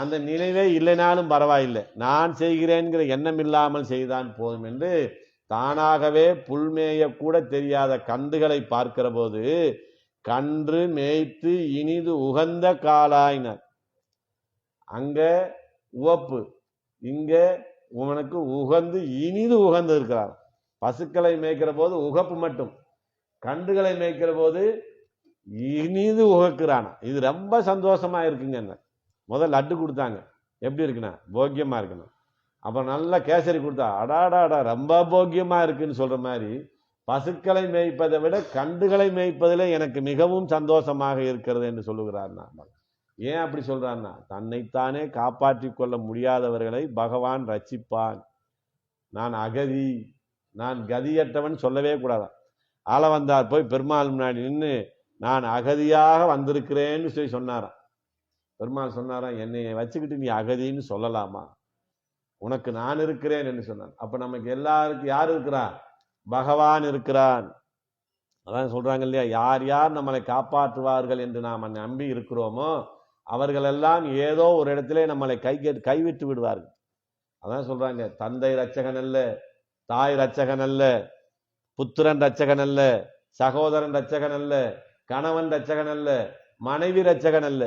அந்த நினைவே இல்லைனாலும் பரவாயில்லை, நான் செய்கிறேன்கிற எண்ணம் இல்லாமல் செய்தான் போதும் என்று தானாகவே புல்மேய கூட தெரியாத கன்றுகளை பார்க்கிற போது கன்று மேய்த்து இனிது உகந்த காலாயினர். அங்க உவப்பு, இங்க உனக்கு உகந்து இனிது உகந்து இருக்கிறார். பசுக்களை மேய்க்கிற போது உகப்பு மட்டும், கன்றுகளை மேய்க்கிற போது இனிது உகக்கிறான். இது ரொம்ப சந்தோஷமா இருக்குங்க. முதல் லட்டு கொடுத்தாங்க, எப்படி இருக்குண்ணா? போக்கியமா இருக்கணும். அப்புறம் நல்லா கேசரி கொடுத்தா அடாடாடா ரொம்ப போக்கியமா இருக்குன்னு சொல்ற மாதிரி பசுக்களை மேய்ப்பதை விட கன்றுகளை மேய்ப்பதில் எனக்கு மிகவும் சந்தோஷமாக இருக்கிறது என்று சொல்லுகிறார்னா. ஏன் அப்படி சொல்றான்னா, தன்னைத்தானே காப்பாற்றி கொள்ள முடியாதவர்களை பகவான் ரட்சிப்பான். நான் அகதி, நான் கதியற்றவன் சொல்லவே கூடாதான். ஆள வந்தார் போய் பெருமாள் முன்னாடி நின்று நான் அகதியாக வந்திருக்கிறேன்னு சொல்லி சொன்னாராம். பெருமாள் சொன்னாராம், என்னை வச்சுக்கிட்டு நீ அகதின்னு சொல்லலாமா? உனக்கு நான் இருக்கிறேன் என்று சொன்னான். அப்ப நமக்கு எல்லாருக்கும் யார் இருக்கிறான்? பகவான் இருக்கிறான். அதான் சொல்றாங்க இல்லையா, யார் யார் நம்மளை காப்பாற்றுவார்கள் என்று நாம் நம்பி இருக்கிறோமோ அவர்கள் எல்லாம் ஏதோ ஒரு இடத்திலே நம்மளை கைவிட்டு விடுவார்கள். அதான் சொல்றாங்க, தந்தை ரட்சகன் அல்ல, தாய் ரட்சகன் அல்ல, புத்திரன் ரட்சகன் அல்ல, சகோதரன் ரட்சகன் அல்ல, கணவன் ரட்சகன் அல்ல, மனைவி ரட்சகன் அல்ல.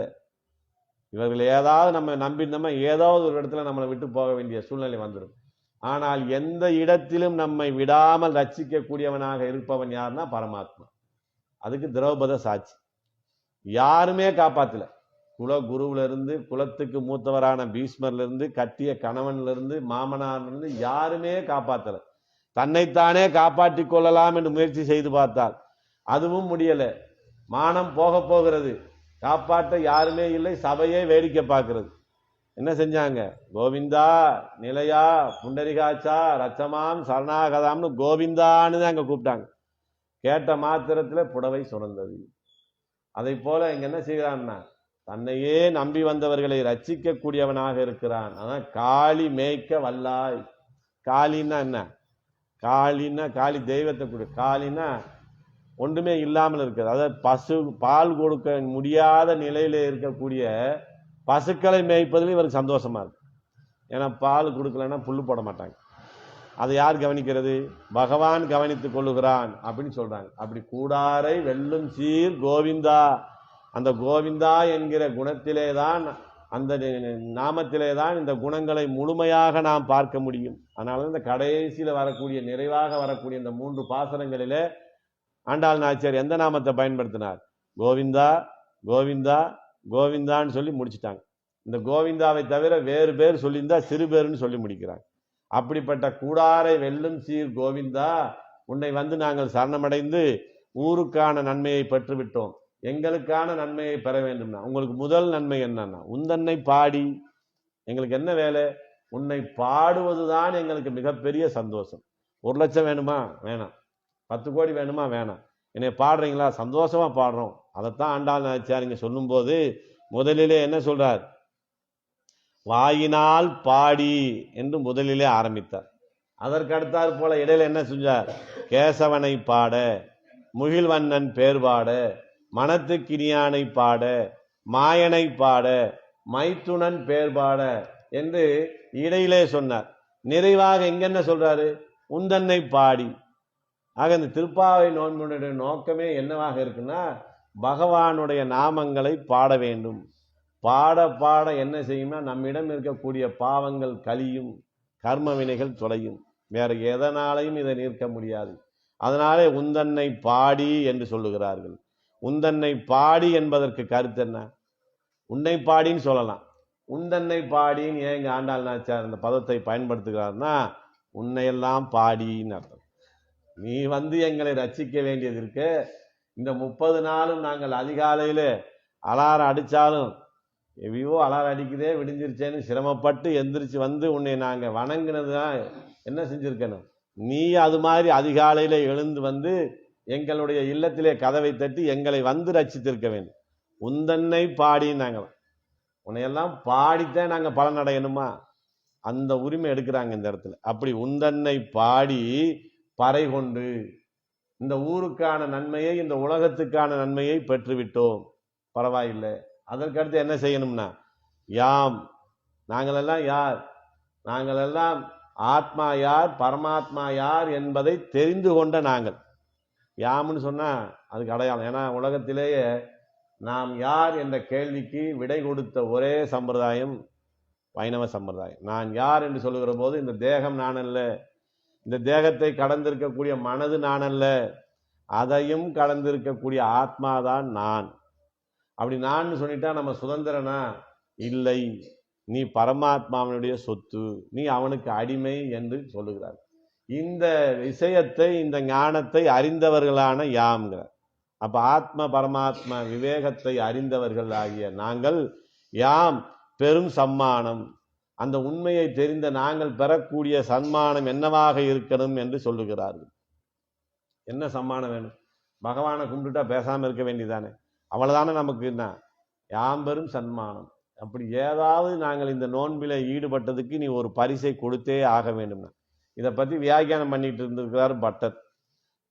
இவர்கள் ஏதாவது நம்ம நம்பினோம்னா ஏதாவது ஒரு இடத்துல நம்மளை விட்டு போக வேண்டிய சூழ்நிலை வந்துடும். ஆனால் எந்த இடத்திலும் நம்மை விடாமல் ரட்சிக்கக்கூடியவனாக இருப்பவன் யாருன்னா பரமாத்மா. அதுக்கு திரௌபத சாட்சி. யாருமே காப்பாத்தல. குல குருவுல இருந்து, குலத்துக்கு மூத்தவரான பீஷ்மர்ல இருந்து, கட்டிய கணவன்ல இருந்து, மாமனார்ல இருந்து யாருமே காப்பாத்தல. தன்னைத்தானே காப்பாற்றி கொள்ளலாம் என்று முயற்சி செய்து பார்த்தால் அதுவும் முடியல. மானம் போக போகிறது, காப்பாற்ற யாருமே இல்லை, சபையே வேடிக்கை பார்க்கிறது. என்ன செஞ்சாங்க? கோவிந்தா நிலையா புண்டரிகாச்சா ரச்சமாம் சரணாகதாம்னு கோவிந்தான்னு தான் அங்க கூப்பிட்டாங்க. கேட்ட மாத்திரத்துல புடவை சுரந்தது. அதை போல இங்க என்ன செய்கிறான்னா, தன்னையே நம்பி வந்தவர்களை ரட்சிக்க கூடியவனாக இருக்கிறான். அதான் காளி மேய்க்க வல்லாய். காளின்னா என்ன? காளின்னா காளி தெய்வத்தை கூடிய, காளின்னா ஒன்றுமே இல்லாமல் இருக்கிறது. அதாவது பசு பால் கொடுக்க முடியாத நிலையில இருக்கக்கூடிய பசுக்களை மேய்ப்பதில் இவருக்கு சந்தோஷமா இருக்கு. ஏன்னா பால் கொடுக்கலன்னா புல்லு போட மாட்டாங்க. அதை யார் கவனிக்கிறது? பகவான் கவனித்துக் கொள்ளுகிறான் அப்படின்னு சொல்றாங்க. அப்படி கூடாரை வெல்லும் சீர் கோவிந்தா, அந்த கோவிந்தா என்கிற குணத்திலே தான், அந்த நாமத்திலே தான் இந்த குணங்களை முழுமையாக நாம் பார்க்க முடியும். அதனால இந்த கடைசியில வரக்கூடிய, நிறைவாக வரக்கூடிய இந்த 3 பாசனங்களிலே ஆண்டாள் நாச்சியார் எந்த நாமத்தை பயன்படுத்தினார்? கோவிந்தா கோவிந்தா கோவிந்தான்னு சொல்லி முடிச்சுட்டாங்க. இந்த கோவிந்தாவை தவிர வேறு பேர் சொல்லியிருந்தா சிறு பேருன்னு சொல்லி முடிக்கிறாங்க. அப்படிப்பட்ட கூடாரை வெல்லும் சீர் கோவிந்தா, உன்னை வந்து நாங்கள் சரணமடைந்து ஊருக்கான நன்மையை பெற்றுவிட்டோம், எங்களுக்கான நன்மையை பெற வேண்டும்னா உங்களுக்கு முதல் நன்மை என்னன்னா, உந்தன்னை பாடி. எங்களுக்கு என்ன வேலை? உன்னை பாடுவதுதான் எங்களுக்கு மிகப்பெரிய சந்தோஷம். 1,00,000 வேணுமா? வேணாம். 10 கோடி வேணுமா? வேணாம். என்னை பாடுறீங்களா? சந்தோஷமா பாடுறோம். அதைத்தான் ஆண்டாள் நாச்சியார் இங்க சொல்லும் போது முதலிலே என்ன சொல்றார்? வாயினால் பாடி என்று முதலிலே ஆரம்பித்தார். அதற்கு அடுத்தாற் போல இடையில என்ன செஞ்சார்? கேசவனை பாட, முகில்வண்ணன் பேர் பாட, மனத்துக்கினியானை பாட, மாயனை பாட, மைத்துனன் பேர் பாட என்று இடையிலே சொன்னார். நிறைவாக எங்கென்ன சொல்றாரு? உந்தன்னை பாடி. ஆக இந்த திருப்பாவை நோன்பினுடைய நோக்கமே என்னவாக இருக்குன்னா, பகவானுடைய நாமங்களை பாட வேண்டும். பாட பாட என்ன செய்யும்னா, நம்மிடம் இருக்கக்கூடிய பாவங்கள் கழியும், கர்ம வினைகள் தொலையும். வேற எதனாலையும் இதை நிற்க முடியாது. அதனாலே உந்தன்னை பாடி என்று சொல்லுகிறார்கள். உந்தன்னை பாடி என்பதற்கு கருத்து என்ன? உன்னை பாடின்னு சொல்லலாம். உந்தன்னை பாடின்னு ஏன் இங்க ஆண்டாள் நாச்சியார் அந்த பதத்தை பயன்படுத்துகிறார்னா, உன்னையெல்லாம் பாடின்னு அர்த்தம். நீ வந்து எங்களை ரட்சிக்க வேண்டியது இருக்கு. இந்த 30 நாளும் நாங்கள் அதிகாலையில அலாரம் அடிச்சாலும் எவ்வளோ அலாரம் அடிக்குதே விடிஞ்சிருச்சேன்னு சிரமப்பட்டு எந்திரிச்சு வந்து உன்னை நாங்க வணங்கினதுதான் என்ன செஞ்சிருக்கணும்? நீ அது மாதிரி அதிகாலையில எழுந்து வந்து எங்களுடைய இல்லத்திலே கதவை தட்டி எங்களை வந்து ரட்சித்திருக்க வேண்டும். உந்தன்னை பாடி நாங்கள் உன்னையெல்லாம் பாடித்தான் நாங்க பலன் அடையணுமா? அந்த உரிமை எடுக்கிறாங்க இந்த இடத்துல. அப்படி உந்தன்னை பாடி பறை கொண்டு இந்த ஊருக்கான நன்மையை, இந்த உலகத்துக்கான நன்மையை பெற்றுவிட்டோம், பரவாயில்லை. அதற்கடுத்து என்ன செய்யணும்னா, யாம் நாங்களெல்லாம் யார்? நாங்களெல்லாம் ஆத்மா யார், பரமாத்மா யார் என்பதை தெரிந்து கொண்ட நாங்கள். யாம்னு சொன்னா அதுக்கு அடையாளம். ஏன்னா உலகத்திலேயே நாம் யார் என்ற கேள்விக்கு விடை கொடுத்த ஒரே சம்பிரதாயம் வைணவ சம்பிரதாயம். நான் யார் என்று சொல்லுகிற போது, இந்த தேகம் நான் அல்ல, இந்த தேகத்தை கடந்திருக்கக்கூடிய மனது நான் அல்ல, அதையும் கடந்திருக்கக்கூடிய ஆத்மாதான் நான். அப்படி நான் சொல்லிட்டா நம்ம சுதந்திரனா? இல்லை, நீ பரமாத்மாவனுடைய சொத்து, நீ அவனுக்கு அடிமை என்று சொல்லுகிறார். இந்த விஷயத்தை, இந்த ஞானத்தை அறிந்தவர்களான யாம்ங்கிறார். அப்ப ஆத்ம பரமாத்மா விவேகத்தை அறிந்தவர்கள் ஆகிய நாங்கள் யாம் பெரும் சம்மானம், அந்த உண்மையை தெரிந்த நாங்கள் பெறக்கூடிய சன்மானம் என்னவாக இருக்கணும் என்று சொல்லுகிறார்கள். என்ன சம்மானம் வேணும்? பகவானை கும்பிட்டுட்டா பேசாம இருக்க வேண்டியதானே, அவ்வளவுதானே நமக்கு என்ன? யாம் பெரும் சன்மானம். அப்படி ஏதாவது நாங்கள் இந்த நோன்பில ஈடுபட்டதுக்கு நீ ஒரு பரிசை கொடுத்தே ஆக வேண்டும்னா, இதை பத்தி வியாக்கியானம் பண்ணிட்டு இருந்திருக்கிறார் பட்டர்.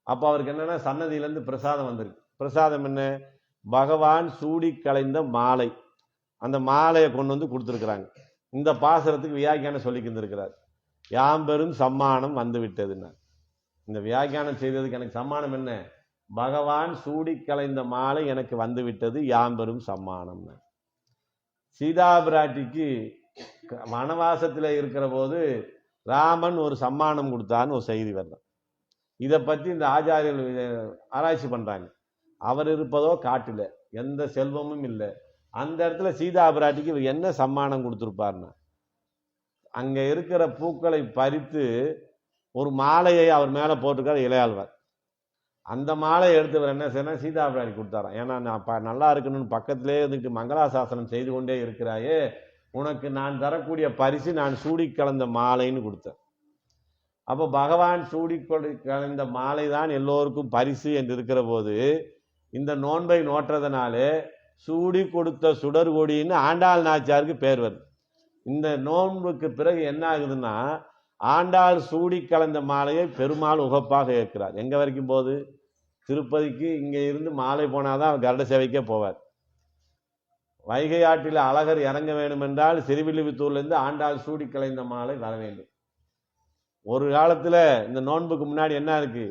அப்ப அவருக்கு என்னன்னா, சன்னதியிலேருந்து பிரசாதம் வந்திருக்கு. பிரசாதம் என்ன? பகவான் சூடி களைந்த மாலை. அந்த மாலையை கொண்டு வந்து கொடுத்துருக்குறாங்க. இந்த பாசுரத்துக்கு வியாக்கியானம் சொல்லிக்கிருந்திருக்கிறார். யாம் பெரும் சம்மானம் வந்து விட்டதுன்னா, இந்த வியாக்கியானம் செய்ததுக்கு எனக்கு சம்மானம் என்ன? பகவான் சூடி களைந்த மாலை எனக்கு வந்து விட்டது, யாம் பெரும் சம்மானம். சீதா பிராட்டிக்கு வனவாசத்துல இருக்கிற போது ராமன் ஒரு சம்மானம் கொடுத்தான்னு ஒரு செய்தி வரலாம். இதை பத்தி இந்த ஆச்சாரியர்கள் ஆராய்ச்சி பண்றாங்க. அவர் இருப்பதோ காட்டுல, எந்த செல்வமும் இல்லை. அந்த இடத்துல சீதா பிராட்டிக்கு இவர் என்ன சம்மானம் கொடுத்துருப்பார்னா, அங்க இருக்கிற பூக்களை பறித்து ஒரு மாலையை அவர் மேல போட்டிருக்கார் இளையாழ்வார். அந்த மாலையை எடுத்தவர் என்ன செய்யணும், சீதா பிராட்டி கொடுத்தாராம். ஏன்னா நான் நல்லா இருக்கணும்னு பக்கத்திலே இருந்துட்டு மங்களாசாசனம் செய்து கொண்டே இருக்கிறாயே, உனக்கு நான் தரக்கூடிய பரிசு நான் சூடி கலந்த மாலைன்னு கொடுத்தேன். அப்போ பகவான் சூடி கலந்த மாலை தான் எல்லோருக்கும் பரிசு என்று இருக்கிற போது, இந்த நோன்பை நோற்றதுனாலே சூடி கொடுத்த சுடர் கொடின்னு ஆண்டாள் நாச்சியாருக்கு பேர் வருது. இந்த நோன்புக்கு பிறகு என்ன ஆகுதுன்னா, ஆண்டாள் சூடி கலந்த மாலையை பெருமாள் உகப்பாக ஏற்கிறார். எங்க வரைக்கும் போகுது? திருப்பதிக்கு இங்க இருந்து மாலை போனாதான் கருட சேவைக்கே போவார். வைகை ஆற்றில் அழகர் இறங்க வேண்டும் என்றால் சிறுவில்லிபுத்தூர்ல இருந்து ஆண்டாள் சூடி கலைந்த மாலை வர வேண்டும். ஒரு காலத்துல இந்த நோன்புக்கு முன்னாடி என்ன இருக்கு?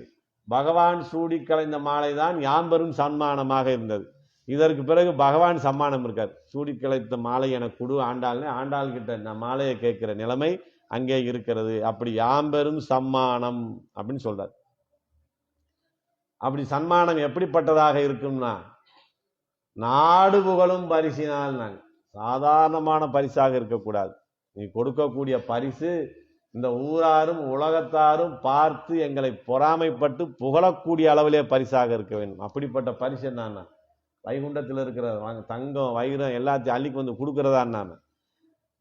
பகவான் சூடி கலைந்த மாலை தான் யாம்பெரும் சன்மானமாக இருந்தது. இதற்கு பிறகு பகவான் சம்மானம் இருக்கார். சூடி கலைத்த மாலை எனக்கு கொடு ஆண்டாள்னு ஆண்டாள் கிட்ட நான் மாலையை கேட்கிற நிலைமை அங்கே இருக்கிறது. அப்படி யாம்பெரும் சம்மானம் அப்படின்னு சொல்றார். அப்படி சன்மானம் எப்படிப்பட்டதாக இருக்கும்னா, நாடு புகழும் பரிசினால், நாங்கள் சாதாரணமான பரிசாக இருக்கக்கூடாது. நீ கொடுக்கக்கூடிய பரிசு இந்த ஊராரும் உலகத்தாரும் பார்த்து எங்களை பொறாமைப்பட்டு புகழக்கூடிய அளவிலே பரிசாக இருக்க வேண்டும். அப்படிப்பட்ட பரிசு என்னன்னா, வைகுண்டத்தில் இருக்கிற தங்கம் வைரம் எல்லாத்தையும் அள்ளிக்கு வந்து கொடுக்கறதா?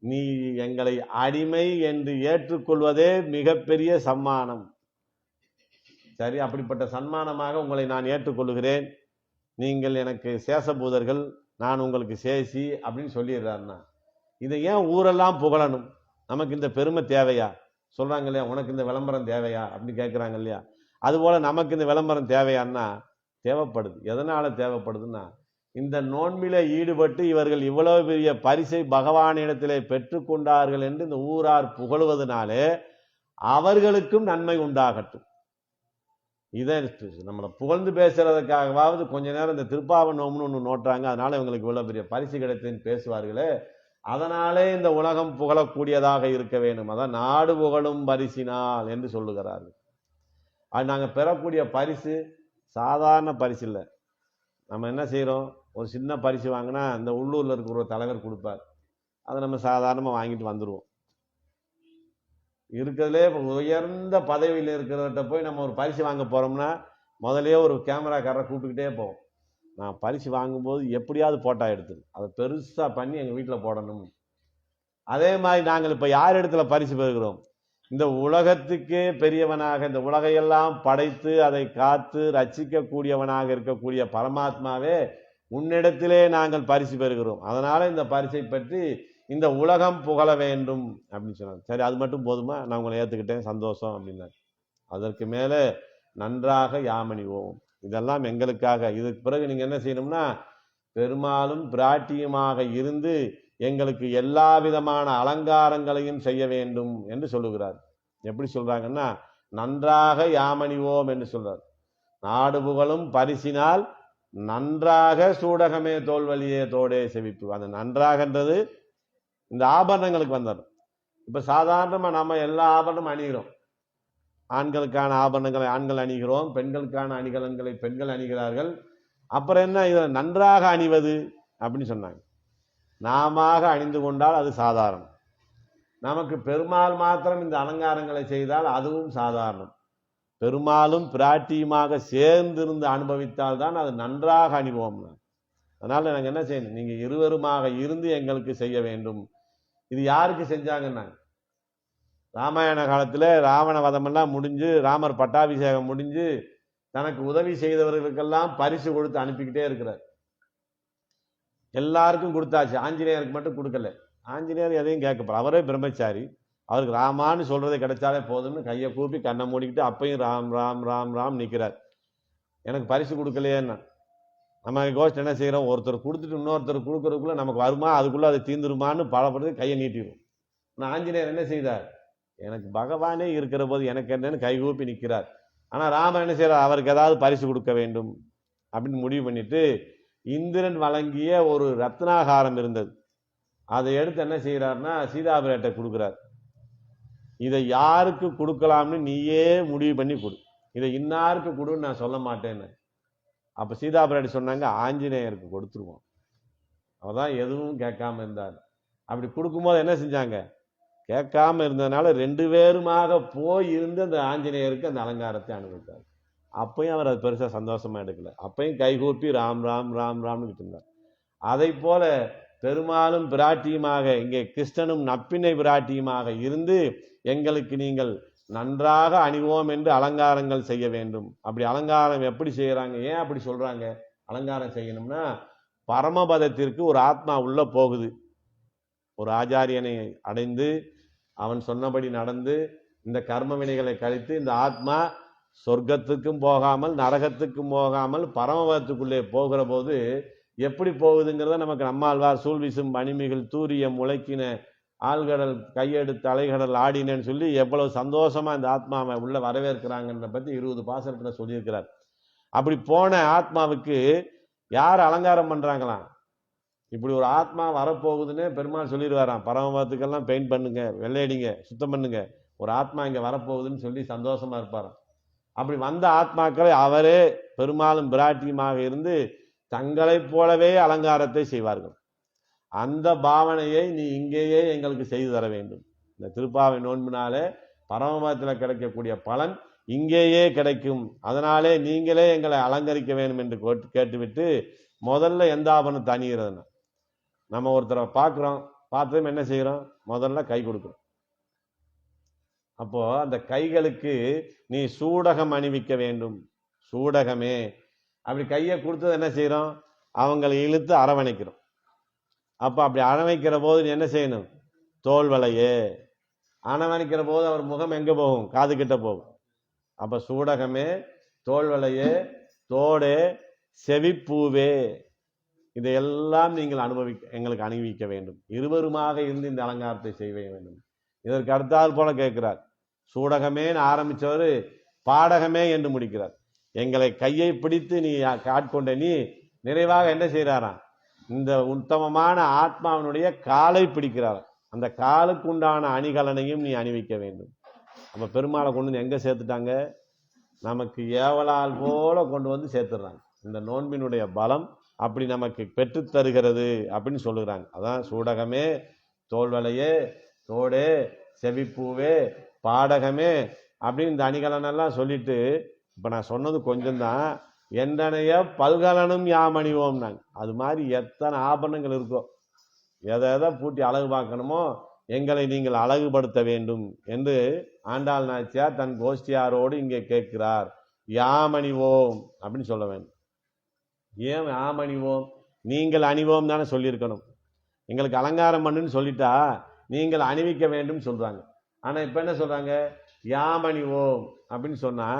நீ எங்களை அடிமை என்று ஏற்றுக்கொள்வதே மிகப்பெரிய சம்மானம். சரி, அப்படிப்பட்ட சன்மானமாக உங்களை நான் ஏற்றுக்கொள்கிறேன். நீங்கள் எனக்கு சேஷபூதர்கள், நான் உங்களுக்கு சேசி அப்படின்னு சொல்லிடுறாருன்னா, இதை ஏன் ஊரெல்லாம் புகழணும்? நமக்கு இந்த பெருமை தேவையா? சொல்றாங்க இல்லையா, உனக்கு இந்த விளம்பரம் தேவையா அப்படின்னு கேட்குறாங்க இல்லையா? அதுபோல நமக்கு இந்த விளம்பரம் தேவையான்னா தேவைப்படுது. எதனால தேவைப்படுதுன்னா, இந்த நோன்பில ஈடுபட்டு இவர்கள் இவ்வளவு பெரிய பரிசை பகவானிடத்திலே பெற்றுக்கொண்டார்கள் என்று இந்த ஊரார் புகழுவதனாலே அவர்களுக்கும் நன்மை உண்டாகட்டும். இதை நம்மளை புகழ்ந்து பேசுறதுக்காகவாவது கொஞ்ச நேரம் இந்த திருப்பாவ நோம்புன்னு ஒன்று நோட்டாங்க, அதனால இவங்களுக்கு இவ்வளவு பெரிய பரிசு கிடைத்ததுன்னு பேசுவார்களே, அதனாலே இந்த உலகம் புகழக்கூடியதாக இருக்க வேண்டும். அதான் நாடு புகழும் பரிசினால் என்று சொல்லுகிறார்கள். அது நாங்கள் பெறக்கூடிய பரிசு சாதாரண பரிசு இல்லை. நம்ம என்ன செய்கிறோம், ஒரு சின்ன பரிசு வாங்கினா இந்த உள்ளூரில் இருக்கிற ஒரு தலைவர் கொடுப்பார், அதை நம்ம சாதாரணமாக வாங்கிட்டு வந்துடுவோம். இருக்கிறதுலே உயர்ந்த பதவியில் இருக்கிறவர்கிட்ட போய் நம்ம ஒரு பரிசு வாங்க போகிறோம்னா முதலே ஒரு கேமராக்காரரை கூப்பிட்டுக்கிட்டே போவோம். நான் பரிசு வாங்கும்போது எப்படியாவது போட்டோ எடுத்துரு, அதை பெருசாக பண்ணி எங்கள் வீட்டில் போடணும். அதே மாதிரி நாங்கள் இப்போ யார் இடத்துல பரிசு பெறுகிறோம்? இந்த உலகத்துக்கே பெரியவனாக, இந்த உலகையெல்லாம் படைத்து அதை காத்து ரட்சிக்கக்கூடியவனாக இருக்கக்கூடிய பரமாத்மாவே உன்னிடத்திலே நாங்கள் பரிசு பெறுகிறோம். அதனால இந்த பரிசை பற்றி இந்த உலகம் புகழ வேண்டும் அப்படின்னு சொன்னாங்க. சரி, அது மட்டும் போதுமா, நான் உங்களை ஏற்றுக்கிட்டேன், சந்தோஷம் அப்படின்னாரு. அதற்கு மேலே நன்றாக யாமணிவோம், இதெல்லாம் எங்களுக்காக. இதுக்கு பிறகு நீங்க என்ன செய்யணும்னா, பெருமாளும் பிராட்டியுமாக இருந்து எங்களுக்கு எல்லா விதமான அலங்காரங்களையும் செய்ய வேண்டும் என்று சொல்லுகிறார். எப்படி சொல்றாங்கன்னா, நன்றாக யாமணிவோம் என்று சொல்றார். நாடு புகழும் பரிசினால் நன்றாக சூடகமே தோல்வழியே தோடே செவிப்பு. அந்த நன்றாகன்றது இந்த ஆபரணங்களுக்கு வந்தது. இப்ப சாதாரணமா நம்ம எல்லா ஆபரணமும் அணிகிறோம். ஆண்களுக்கான ஆபரணங்களை ஆண்கள் அணிகிறோம், பெண்களுக்கான அணிகலன்களை பெண்கள் அணிகிறார்கள். அப்புறம் என்ன, இதை நன்றாக அணிவது அப்படின்னு சொன்னாங்க. நாம அணிந்து கொண்டால் அது சாதாரணம். நமக்கு பெருமாள் மாத்திரம் இந்த அலங்காரங்களை செய்தால் அதுவும் சாதாரணம். பெருமாளும் பிராட்டியுமாக சேர்ந்திருந்து அனுபவித்தால் தான் அது நன்றாக அணிவோம். அதனால நாங்கள் என்ன செய்யணும், நீங்க இருவருமாக இருந்து எங்களுக்கு செய்ய வேண்டும். இது யாருக்கு செஞ்சாங்கன்னா, ராமாயண காலத்துல ராவண வதமெல்லாம் முடிஞ்சு ராமர் பட்டாபிஷேகம் முடிஞ்சு தனக்கு உதவி செய்தவர்களுக்கெல்லாம் பரிசு கொடுத்து அனுப்பிக்கிட்டே இருக்கிறார். எல்லாருக்கும் கொடுத்தாச்சு, ஆஞ்சநேயருக்கு மட்டும் கொடுக்கல. ஆஞ்சநேயர் எதையும் கேட்கப்பட, அவரே பிரம்மச்சாரி, அவருக்கு ராமான்னு சொல்றதை கிடைச்சாலே போதும்னு கையை கூப்பி கண்ணை மூடிக்கிட்டு அப்பையும் ராம் ராம் ராம் ராம் நிற்கிறார். எனக்கு பரிசு கொடுக்கலையேன்னா நம்ம கோஷ்டி என்ன செய்யறோம், ஒருத்தர் கொடுத்துட்டு இன்னொருத்தர் கொடுக்கறதுக்குள்ள நமக்கு வருமா, அதுக்குள்ள அது தீந்துருமான்னு பலப்படுறது கையை நீட்டிடும். ஆனால் ஆஞ்சநேயர் என்ன செய்தார், எனக்கு பகவானே இருக்கிற போது எனக்கு என்னன்னு கைகூப்பி நிற்கிறார். ஆனா ராமன் என்ன செய்யறார், அவருக்கு ஏதாவது பரிசு கொடுக்க வேண்டும் அப்படின்னு முடிவு பண்ணிட்டு இந்திரன் வழங்கிய ஒரு ரத்னாகாரம் இருந்தது, அதை எடுத்து என்ன செய்யறாருன்னா சீதாபிராட்ட கொடுக்கிறார். இதை யாருக்கு கொடுக்கலாம்னு நீயே முடிவு பண்ணி கொடு, இதை இன்னாருக்கு கொடுன்னு நான் சொல்ல மாட்டேன்னு. அப்ப சீதாபிராட்டி சொன்னாங்க, ஆஞ்சநேயருக்கு கொடுத்துருவோம். அவதான் எதுவும் கேட்காம இருந்தார். அப்படி கொடுக்கும்போது என்ன செஞ்சாங்க, கேட்காம இருந்ததுனால 2 பேருமாக போய் இருந்து அந்த ஆஞ்சநேயருக்கு அந்த அலங்காரத்தை அனுபவித்தார். அப்பயும் அவர் அது பெருசா சந்தோஷமா எடுக்கல, அப்பயும் கைகூப்பி ராம் ராம் ராம் ராம்னு இருந்தார். அதை போல பெருமாளும் பிராட்டியுமாக, இங்கே கிருஷ்ணனும் நப்பினை பிராட்டியுமாக இருந்து எங்களுக்கு நீங்கள் நன்றாக அணிவோம் என்று அலங்காரங்கள் செய்ய வேண்டும். அப்படி அலங்காரம் எப்படி செய்யறாங்க, ஏன் அப்படி சொல்றாங்க, அலங்காரம் செய்யணும்னா பரமபதத்திற்கு ஒரு ஆத்மா உள்ள போகுது, ஒரு ஆச்சாரியனை அடைந்து அவன் சொன்னபடி நடந்து இந்த கர்ம வினைகளை கழித்து இந்த ஆத்மா சொர்க்கத்துக்கும் போகாமல் நரகத்துக்கும் போகாமல் பரமபதத்துக்குள்ளே போகிற போது எப்படி போகுதுங்கிறத நமக்கு நம்மாழ்வார் சூழ் வீசும் பனிமிகள் தூரியம் உழைக்கின ஆழ்கடல் கையெடுத்து அலைகடல் ஆடினேன்னு சொல்லி எவ்வளவு சந்தோஷமா இந்த ஆத்மாவை உள்ள வரவேற்கிறாங்கன்ற பத்தி 20 பாசனத்துல சொல்லியிருக்கிறார். அப்படி போன ஆத்மாவுக்கு யார் அலங்காரம் பண்றாங்களாம், இப்படி ஒரு ஆத்மா வரப்போகுதுன்னு பெருமாள் சொல்லிடுவாராம். பரமபதத்துக்கெல்லாம் பெயிண்ட் பண்ணுங்க, வெள்ளையடிங்க, சுத்தம் பண்ணுங்க, ஒரு ஆத்மா இங்க வரப்போகுதுன்னு சொல்லி சந்தோஷமா இருப்பாராம். அப்படி வந்த ஆத்மாக்களை அவரே பெருமாளும் பிராட்டியுமாக இருந்து தங்களைப் போலவே அலங்காரத்தை செய்வார்கள். அந்த பாவனையை நீ இங்கேயே எங்களுக்கு செய்து தர வேண்டும். இந்த திருப்பாவை நோன்பினாலே பரமபதத்தில் கிடைக்கக்கூடிய பலன் இங்கேயே கிடைக்கும், அதனாலே நீங்களே எங்களை அலங்கரிக்க வேண்டும் என்று கேட்டுவிட்டு முதல்ல எந்த ஆபரணம் தணிகிறதுனா, நம்ம ஒருத்தரை பார்க்குறோம், பார்த்ததும் என்ன செய்கிறோம்? முதல்ல கை கொடுக்குறோம். அப்போ அந்த கைகளுக்கு நீ சூடகம் அணிவிக்க வேண்டும். சூடகமே அப்படி கையை கொடுத்தது என்ன செய்கிறோம்? அவங்களை இழுத்து அரவணைக்கிறோம். அப்போ அப்படி அரவணைக்கிற போது நீ என்ன செய்யணும்? தோல்வளையே அரவணைக்கிற போது அவர் முகம் எங்கே போகும்? காது கிட்ட போகும். அப்போ சூடகமே, தோல்வளையே, தோடே, செவிப்பூவே, இதையெல்லாம் நீங்கள் எங்களுக்கு அணிவிக்க வேண்டும். இருவருமாக இருந்து இந்த அலங்காரத்தை செய்ய வேண்டும். இதற்கு அடுத்தால் போல கேட்கிறார். சூடகமேன்னு ஆரம்பிச்சவர் பாடகமே என்று முடிக்கிறார். எங்களை கையை பிடித்து நீ காட்கொண்ட நீ நிறைவாக என்ன செய்கிறாராம்? இந்த உத்தமமான ஆத்மாவினுடைய காலை பிடிக்கிறார். அந்த காலுக்கு உண்டான அணிகலனையும் நீ அணிவிக்க வேண்டும். நம்ம பெருமாளை கொண்டு வந்து எங்க சேர்த்துட்டாங்க? நமக்கு ஏவலால் போல கொண்டு வந்து சேர்த்துடுறாங்க. இந்த நோன்பினுடைய பலம் அப்படி நமக்கு பெற்று தருகிறது அப்படின்னு சொல்லுகிறாங்க. அதான் சூடகமே, தோல்வளையே, தோடே, செவிப்பூவே, பாடகமே அப்படின்னு இந்த அணிகலனெல்லாம் சொல்லிட்டு, இப்போ நான் சொன்னது கொஞ்சம்தான். என்றனைய பல்கலனும் யாம் அணிவோம். நாங்கள் அது மாதிரி எத்தனை ஆபரணங்கள் இருக்கோ, எதை எதை பூட்டி அழகு பார்க்கணுமோ எங்களை நீங்கள் அழகுபடுத்த வேண்டும் என்று ஆண்டாள் நாச்சியார் தன் கோஷ்டியாரோடு இங்கே கேட்கிறார். யாம் அணிவோம் அப்படின்னு சொல்ல வேண்டும். ஏன் யாம் அணிவோம்? நீங்கள் அணிவோம் தானே சொல்லியிருக்கணும். எங்களுக்கு அலங்காரம் பண்ணுன்னு சொல்லிட்டா நீங்கள் அணிவிக்க வேண்டும் சொல்றாங்க. ஆனால் இப்போ என்ன சொல்றாங்க? யாம் அணிவோம் அப்படின்னு சொன்னா,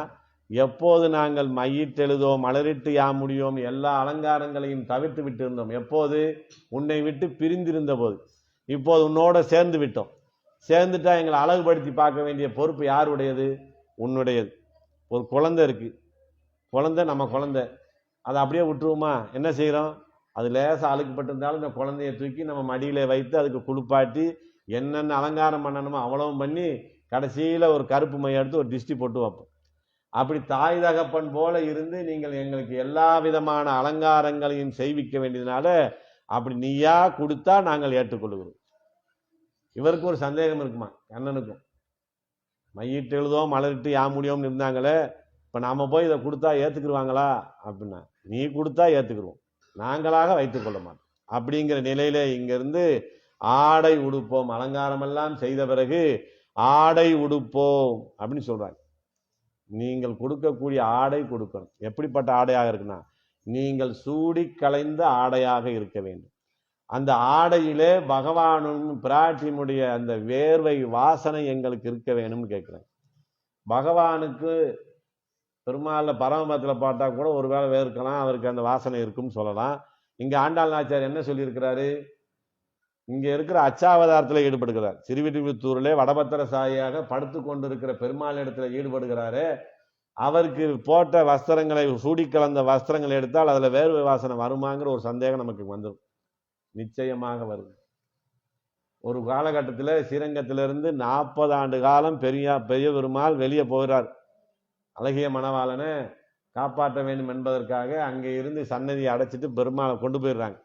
எப்போது நாங்கள் மையிட்டெழுதோ மலரிட்டு யாம் முடியோம் எல்லா அலங்காரங்களையும் தவிர்த்து விட்டு இருந்தோம். எப்போது? உன்னை விட்டு பிரிந்திருந்த போது. இப்போது உன்னோட சேர்ந்து விட்டோம். சேர்ந்துட்டா எங்களை அழகுபடுத்தி பார்க்க வேண்டிய பொறுப்பு யாருடையது? உன்னுடையது. ஒரு குழந்தை இருக்கு, குழந்தை நம்ம குழந்தை, அதை அப்படியே விட்டுருவோமா? என்ன செய்கிறோம்? அது லேசாக அழுக்குப்பட்டிருந்தாலும் இந்த குழந்தைய தூக்கி நம்ம மடியில் வைத்து அதுக்கு குளிப்பாட்டி என்னென்ன அலங்காரம் பண்ணணுமோ அவ்வளவும் பண்ணி கடைசியில் ஒரு கருப்பு மையை எடுத்து ஒரு டிஸ்டி போட்டு வைப்போம். அப்படி தாய் தகப்பன் போல இருந்து நீங்கள் எங்களுக்கு எல்லா விதமான அலங்காரங்களையும் செய்விக்க வேண்டியதுனால அப்படி நீயா கொடுத்தா நாங்கள் ஏற்றுக்கொள்கிறோம். இவருக்கு ஒரு சந்தேகம் இருக்குமா? கண்ணனுக்கும் மையிட்டு எழுதோ மலரிட்டு யாம் முடியோம்னு இருந்தாங்களே, இப்போ நாம போய் இதை கொடுத்தா ஏற்றுக்குருவாங்களா அப்படின்னா, நீ கொடுத்தா ஏற்றுக்குருவோம், நாங்களாக வைத்துக்கொள்ள மாட்டோம் அப்படிங்கிற நிலையில இங்கிருந்து ஆடை உடுப்போம், அலங்காரமெல்லாம் செய்த பிறகு ஆடை உடுப்போம் அப்படின்னு சொல்றாங்க. நீங்கள் கொடுக்கக்கூடிய ஆடை கொடுக்கணும். எப்படிப்பட்ட ஆடையாக இருக்குன்னா, நீங்கள் சூடி கலைந்த ஆடையாக இருக்க வேண்டும். அந்த ஆடையிலே பகவானும் பிராட்டியினுடைய அந்த வேர்வை வாசனை எங்களுக்கு இருக்க வேணும்னு கேட்குறேன். பகவானுக்கு பெருமாள் பரமபத்தில் பார்த்தா கூட ஒருவேளை வேர்க்கலாம், அவருக்கு அந்த வாசனை இருக்குன்னு சொல்லலாம். இங்கே ஆண்டாள் நாச்சியார் என்ன சொல்லியிருக்கிறாரு? இங்கே இருக்கிற அச்சாவதாரத்தில் ஈடுபடுகிறார். சிறுவில்லிபுத்தூரிலே வடபத்திர சாயியாக படுத்து கொண்டு இருக்கிற பெருமாள் இடத்துல ஈடுபடுகிறாரு. அவருக்கு போட்ட வஸ்திரங்களை, சூடி கலந்த வஸ்திரங்களை எடுத்தால் அதில் வேர்வை வாசனை வருமாங்கிற ஒரு சந்தேகம் நமக்கு வந்துடும். நிச்சயமாக வரும். ஒரு காலகட்டத்தில் ஸ்ரீரங்கத்திலிருந்து 40 ஆண்டு காலம் பெரிய பெருமாள் வெளியே போகிறார். அழகிய மணவாளனை காப்பாற்ற வேண்டும் என்பதற்காக அங்கே இருந்து சன்னதியை அடைச்சிட்டு பெருமாளை கொண்டு போயிடுறாங்க.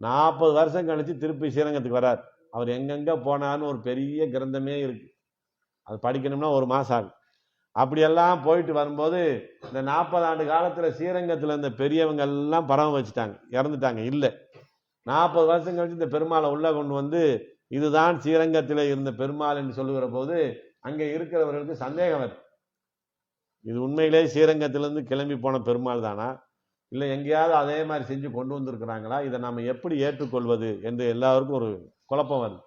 40 வருஷம் கழிச்சு திருப்பி ஸ்ரீரங்கத்துக்கு வரார். அவர் எங்கெங்க போனார்னு ஒரு பெரிய கிரந்தமே இருக்கு, அது படிக்கணும்னா 1 மாசம் ஆகும். அப்படியெல்லாம் போயிட்டு வரும்போது இந்த 40 ஆண்டு காலத்தில் ஸ்ரீரங்கத்தில் இருந்த பெரியவங்க எல்லாம் பரவ வச்சுட்டாங்க, இறந்துட்டாங்க. இல்லை, 40 வருஷம் கழிச்சு இந்த பெருமாளை உள்ள கொண்டு வந்து இதுதான் ஸ்ரீரங்கத்தில் இருந்த பெருமாள் என்று சொல்லுகிற போது அங்கே இருக்கிறவர்களுக்கு சந்தேகம் வருது. இது உண்மையிலே ஸ்ரீரங்கத்திலிருந்து கிளம்பி போன பெருமாள் தானா, இல்லை எங்கேயாவது அதே மாதிரி செஞ்சு கொண்டு வந்திருக்கிறாங்களா? இதை நம்ம எப்படி ஏற்றுக்கொள்வது என்று எல்லாருக்கும் ஒரு குழப்பம் வருது.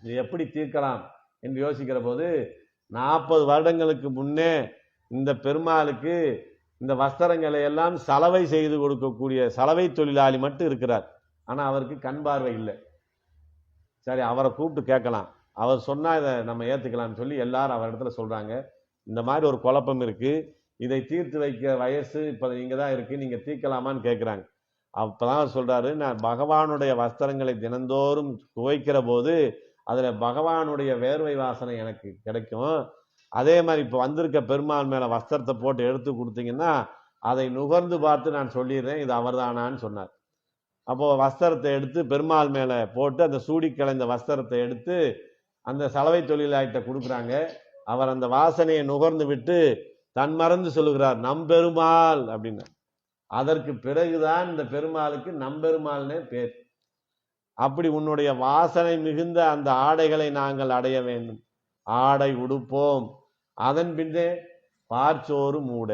இதை எப்படி தீர்க்கலாம் என்று யோசிக்கிற போது 40 வருடங்களுக்கு முன்னே இந்த பெருமாளுக்கு இந்த வஸ்திரங்களை எல்லாம் சலவை செய்து கொடுக்கக்கூடிய சலவை தொழிலாளி மட்டும் இருக்கிறார். ஆனால் அவருக்கு கண் பார்வை இல்லை. சரி, அவரை கூப்பிட்டு கேட்கலாம், அவர் சொன்னால் இதை நம்ம ஏற்றுக்கலாம்னு சொல்லி எல்லாரும் அவர் இடத்துல சொல்கிறாங்க. இந்த மாதிரி ஒரு குழப்பம் இருக்குது, இதை தீர்த்து வைக்க வயசு இப்போ நீங்கள் தான் இருக்குது, நீங்கள் தீர்க்கலாமான்னு கேட்குறாங்க. அப்போ தான் அவர் சொல்கிறாரு, நான் பகவானுடைய வஸ்திரங்களை தினந்தோறும் துவைக்கிற போது அதில் பகவானுடைய வேர்வை வாசனை எனக்கு கிடைக்கும். அதே மாதிரி இப்போ வந்திருக்க பெருமாள் மேலே வஸ்திரத்தை போட்டு எடுத்து கொடுத்தீங்கன்னா அதை நுகர்ந்து பார்த்து நான் சொல்லிடுறேன் இது அவர்தானான்னு சொன்னார். அப்போது வஸ்திரத்தை எடுத்து பெருமாள் மேலே போட்டு அந்த சூடி கலைந்த வஸ்திரத்தை எடுத்து அந்த சலவை தொழிலாளிகிட்ட கொடுக்குறாங்க. அவர் அந்த வாசனையை நுகர்ந்து விட்டு தன் மறந்து சொல்லுகிறார், நம்பெருமாள் அப்படின்னு. அதற்கு பிறகுதான் இந்த பெருமாளுக்கு நம்பெருமாள்னே பேர். அப்படி உன்னுடைய வாசனை மிகுந்த அந்த ஆடைகளை நாங்கள் அடைய வேண்டும். ஆடை உடுப்போம், அதன் பின்னே பார்ச்சோறு மூட,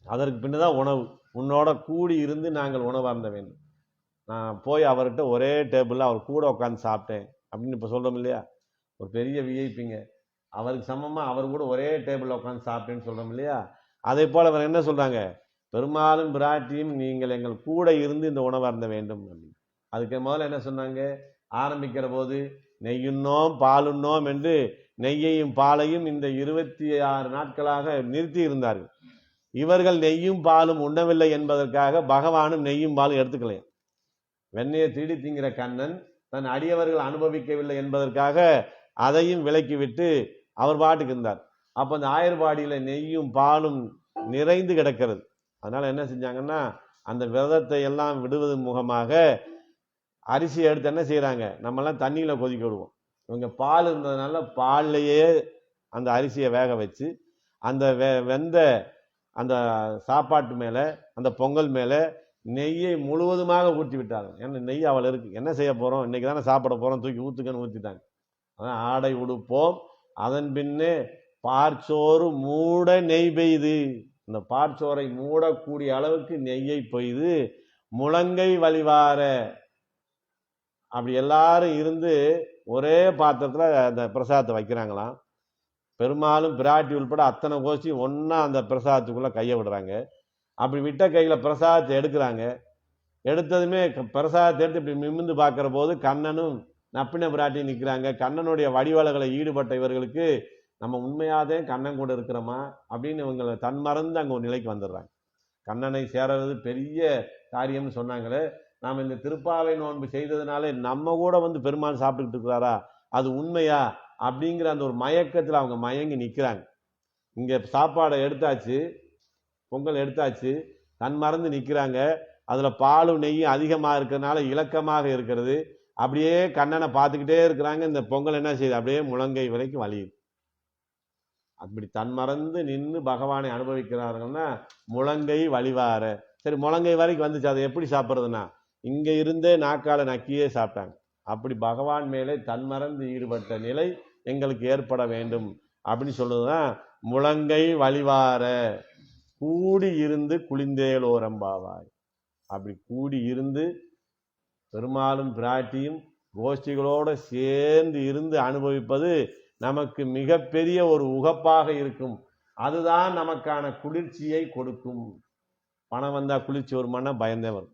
அதற்கு பின்னதான் உணவு. உன்னோட கூடி இருந்து நாங்கள் உணவு அருந்த வேண்டும். நான் போய் அவர்கிட்ட ஒரே டேபிளில் அவர் கூட உட்காந்து சாப்பிட்டேன் அப்படின்னு இப்போ சொல்கிறோம் இல்லையா? ஒரு பெரிய விஐபிங்க, அவருக்கு சமமாக அவர் கூட ஒரே டேபிளில் உட்காந்து சாப்பிட்டேன்னு சொல்கிறோம் இல்லையா? அதே போல் அவர் என்ன சொல்கிறாங்க, பெரும்பாலும் பிராட்டியும் நீங்கள் எங்கள் கூட இருந்து இந்த உணவு அருந்த வேண்டும் அப்படின்னு. அதுக்கு முதல்ல என்ன சொன்னாங்க, ஆரம்பிக்கிற போது நெய்யுண்ணோம் பாலுண்ணோம் என்று நெய்யையும் பாலையும் இந்த 26 நாட்களாக நிறுத்தி இருந்தார்கள். இவர்கள் நெய்யும் பாலும் உண்ணவில்லை என்பதற்காக பகவானும் நெய்யும் பாலும் எடுத்துக்கலையும். வெண்ணையை திருடி திங்கிற கண்ணன் தன் அடியவர்கள் அனுபவிக்கவில்லை என்பதற்காக அதையும் விலக்கிவிட்டு அவர் பாட்டுக்கு இருந்தார். அப்போ அந்த ஆயர்பாடியில நெய்யும் பாலும் நிறைந்து கிடக்கிறது. அதனால என்ன செஞ்சாங்கன்னா, அந்த விரதத்தை எல்லாம் விடுவது முகமாக அரிசி எடுத்து என்ன செய்யறாங்க, நம்மெல்லாம் தண்ணியில கொதிக்க விடுவோம். இவங்க பால் இருந்ததுனால பால்லையே அந்த அரிசியை வேக வச்சு அந்த வெந்த அந்த சாப்பாட்டு மேல அந்த பொங்கல் மேல நெய்யை முழுவதுமாக ஊற்றி விட்டாங்க. ஏன்னா நெய் அவள் இருக்கு, என்ன செய்ய போறோம், இன்னைக்கு தானே சாப்பிட போறோம், தூக்கி ஊத்துக்கன்னு ஊத்திட்டாங்க. அதான் ஆடை உடுப்போம், அதன் பின்னே பார்ச்சோறு மூட நெய் பெய்து, இந்த பார்ச்சோரை மூடக்கூடிய அளவுக்கு நெய்யை பெய்து முழங்கை வழிவார. அப்படி எல்லாரும் இருந்து ஒரே பாத்திரத்துல அந்த பிரசாதத்தை வைக்கிறாங்களாம். பெரும்பாலும் பிராட்டி உள்பட அத்தனை கோஷ்டி ஒன்னா அந்த பிரசாதத்துக்குள்ள கையை விடுறாங்க. அப்படி விட்ட கையில பிரசாதத்தை எடுக்கிறாங்க. எடுத்ததுமே பிரசாதத்தை எடுத்து இப்படி நிமிர்ந்து பார்க்கிற போது கண்ணனும் நப்பின பிராட்டியும் நிற்கிறாங்க. கண்ணனுடைய வடிவலைகளை ஈடுபட்ட இவர்களுக்கு நம்ம உண்மையாதே கண்ணன் கூட இருக்கிறோமா அப்படின்னு இவங்களை தன்மறந்து அங்கே ஒரு நிலைக்கு வந்துடுறாங்க. கண்ணனை சேரறது பெரிய காரியம்னு சொன்னாங்களே, நாம் இந்த திருப்பாவை நோன்பு செய்ததுனாலே நம்ம கூட வந்து பெருமாள் சாப்பிட்டுக்கிட்டு இருக்கிறாரா, அது உண்மையா அப்படிங்கிற அந்த ஒரு மயக்கத்தில் அவங்க மயங்கி நிற்கிறாங்க. இங்கே சாப்பாடை எடுத்தாச்சு, பொங்கல் எடுத்தாச்சு, தன் மறந்து நிற்கிறாங்க. அதில் பாலும் நெய்யும் அதிகமாக இருக்கிறதுனால இலக்கமாக இருக்கிறது. அப்படியே கண்ணனை பார்த்துக்கிட்டே இருக்கிறாங்க. இந்த பொங்கல் என்ன செய்யுது, அப்படியே முழங்கை வரைக்கும் வலியுது. அப்படி தன் மறந்து நின்று பகவானை அனுபவிக்கிறார்கள்னா முழங்கை வழிவார. சரி, முழங்கை வரைக்கும் வந்துச்சு, அதை எப்படி சாப்பிட்றதுன்னா இங்க இருந்தே நாக்கால நக்கியே சாப்பிட்டாங்க. அப்படி பகவான் மேலே தன்மறந்து ஈடுபட்ட நிலை எங்களுக்கு ஏற்பட வேண்டும் அப்படின்னு சொல்லுதுதான் முழங்கை வழிவார கூடி இருந்து குளிந்தேலோரம்பாவாய். அப்படி கூடி இருந்து பெருமாளும் பிராட்டியும் கோஷ்டிகளோட சேர்ந்து இருந்து அனுபவிப்பது நமக்கு மிகப்பெரிய ஒரு உகப்பாக இருக்கும். அதுதான் நமக்கான குளிர்ச்சியை கொடுக்கும். பணம் வந்தா குளிர்ச்சி வருமானா பயந்தே வரும்,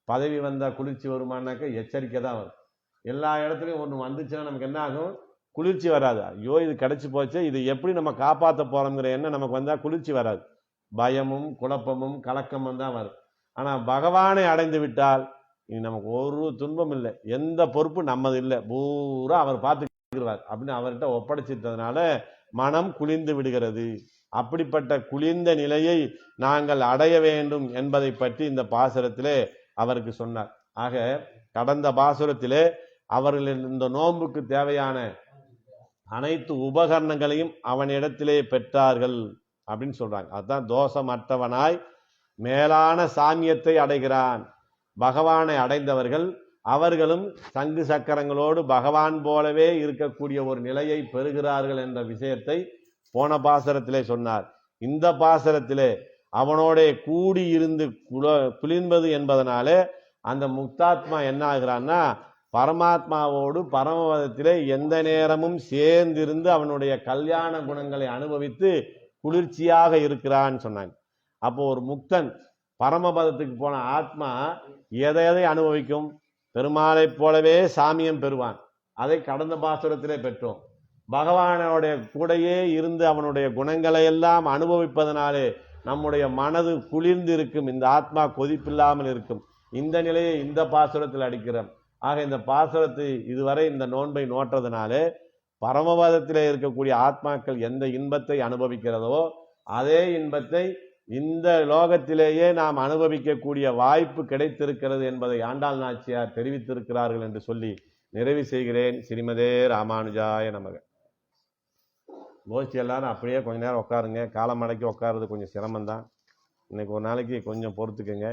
பதவி வந்தா குளிர்ச்சி வருமானாக்க எச்சரிக்கை தான் வரும். எல்லா இடத்துலையும் ஒன்று வந்துச்சுன்னா நமக்கு என்ன ஆகும், குளிர்ச்சி வராது. ஐயோ இது கிடைச்சி போச்சு, இது எப்படி நம்ம காப்பாற்ற போறோங்கிற எண்ணம் நமக்கு வந்தா குளிர்ச்சி வராது, பயமும் குழப்பமும் கலக்கமும் தான் வரும். ஆனா பகவானை அடைந்து விட்டால் இனி நமக்கு ஒரு துன்பம் இல்லை, எந்த பொறுப்பு நம்மது இல்லை, பூரா அவர் பார்த்துக்கிறார் அப்படின்னு அவர்கிட்ட ஒப்படைச்சிட்டதுனால மனம் குளிர்ந்து விடுகிறது. அப்படிப்பட்ட குளிர்ந்த நிலையை நாங்கள் அடைய வேண்டும் என்பதை பற்றி இந்த பாசுரத்திலே அவருக்கு சொன்னார். ஆக கடந்த பாசுரத்திலே அவர்கள் இந்த நோன்புக்கு தேவையான அனைத்து உபகரணங்களையும் அவனிடத்திலே பெற்றார்கள் அப்படின்னு சொல்றாங்க. அதுதான் தோஷமற்றவனாய் மேலான சாமியத்தை அடைகிறான். பகவானை அடைந்தவர்கள் அவர்களும் சங்கு சக்கரங்களோடு பகவான் போலவே இருக்கக்கூடிய ஒரு நிலையை பெறுகிறார்கள் என்ற விஷயத்தை போன பாசரத்திலே சொன்னார். இந்த பாசரத்திலே அவனோட கூடி இருந்து குளிர்வது என்பதனாலே அந்த முக்தாத்மா என்ன ஆகிறான்னா பரமாத்மாவோடு பரமபதத்திலே எந்த நேரமும் சேர்ந்திருந்து அவனுடைய கல்யாண குணங்களை அனுபவித்து குளிர்ச்சியாக இருக்கிறான்னு சொன்னாங்க. அப்போ ஒரு முக்தன் பரமபதத்துக்கு போன ஆத்மா எதை எதை அனுபவிக்கும், பெருமாளை போலவே சாமியம் பெறுவான். அதை கடந்த பாசுரத்திலே பெற்றோம். பகவானோடைய கூடையே இருந்து அவனுடைய குணங்களை எல்லாம் அனுபவிப்பதனாலே நம்முடைய மனது குளிர்ந்து இருக்கும், இந்த ஆத்மா கொதிப்பில்லாமல் இருக்கும். இந்த நிலையை இந்த பாசுரத்தில் அடிக்கிறோம். ஆக இந்த பாசுரத்தை இதுவரை இந்த நோன்பை நோற்றதுனாலே பரமபதத்திலே இருக்கக்கூடிய ஆத்மாக்கள் எந்த இன்பத்தை அனுபவிக்கிறதோ அதே இன்பத்தை இந்த லோகத்திலேயே நாம் அனுபவிக்கக்கூடிய வாய்ப்பு கிடைத்திருக்கிறது என்பதை ஆண்டாள் நாச்சியார் தெரிவித்திருக்கிறார்கள் என்று சொல்லி நிறைவு செய்கிறேன். ஸ்ரீமதே ராமானுஜாய நமக. கோஷ்டி எல்லாரும் அப்படியே கொஞ்ச நேரம் உட்காருங்க. காலம் அடக்கி உட்காருறது கொஞ்சம் சிரமம்தான். இன்னைக்கு ஒரு நாளைக்கு கொஞ்சம் பொறுத்துக்குங்க.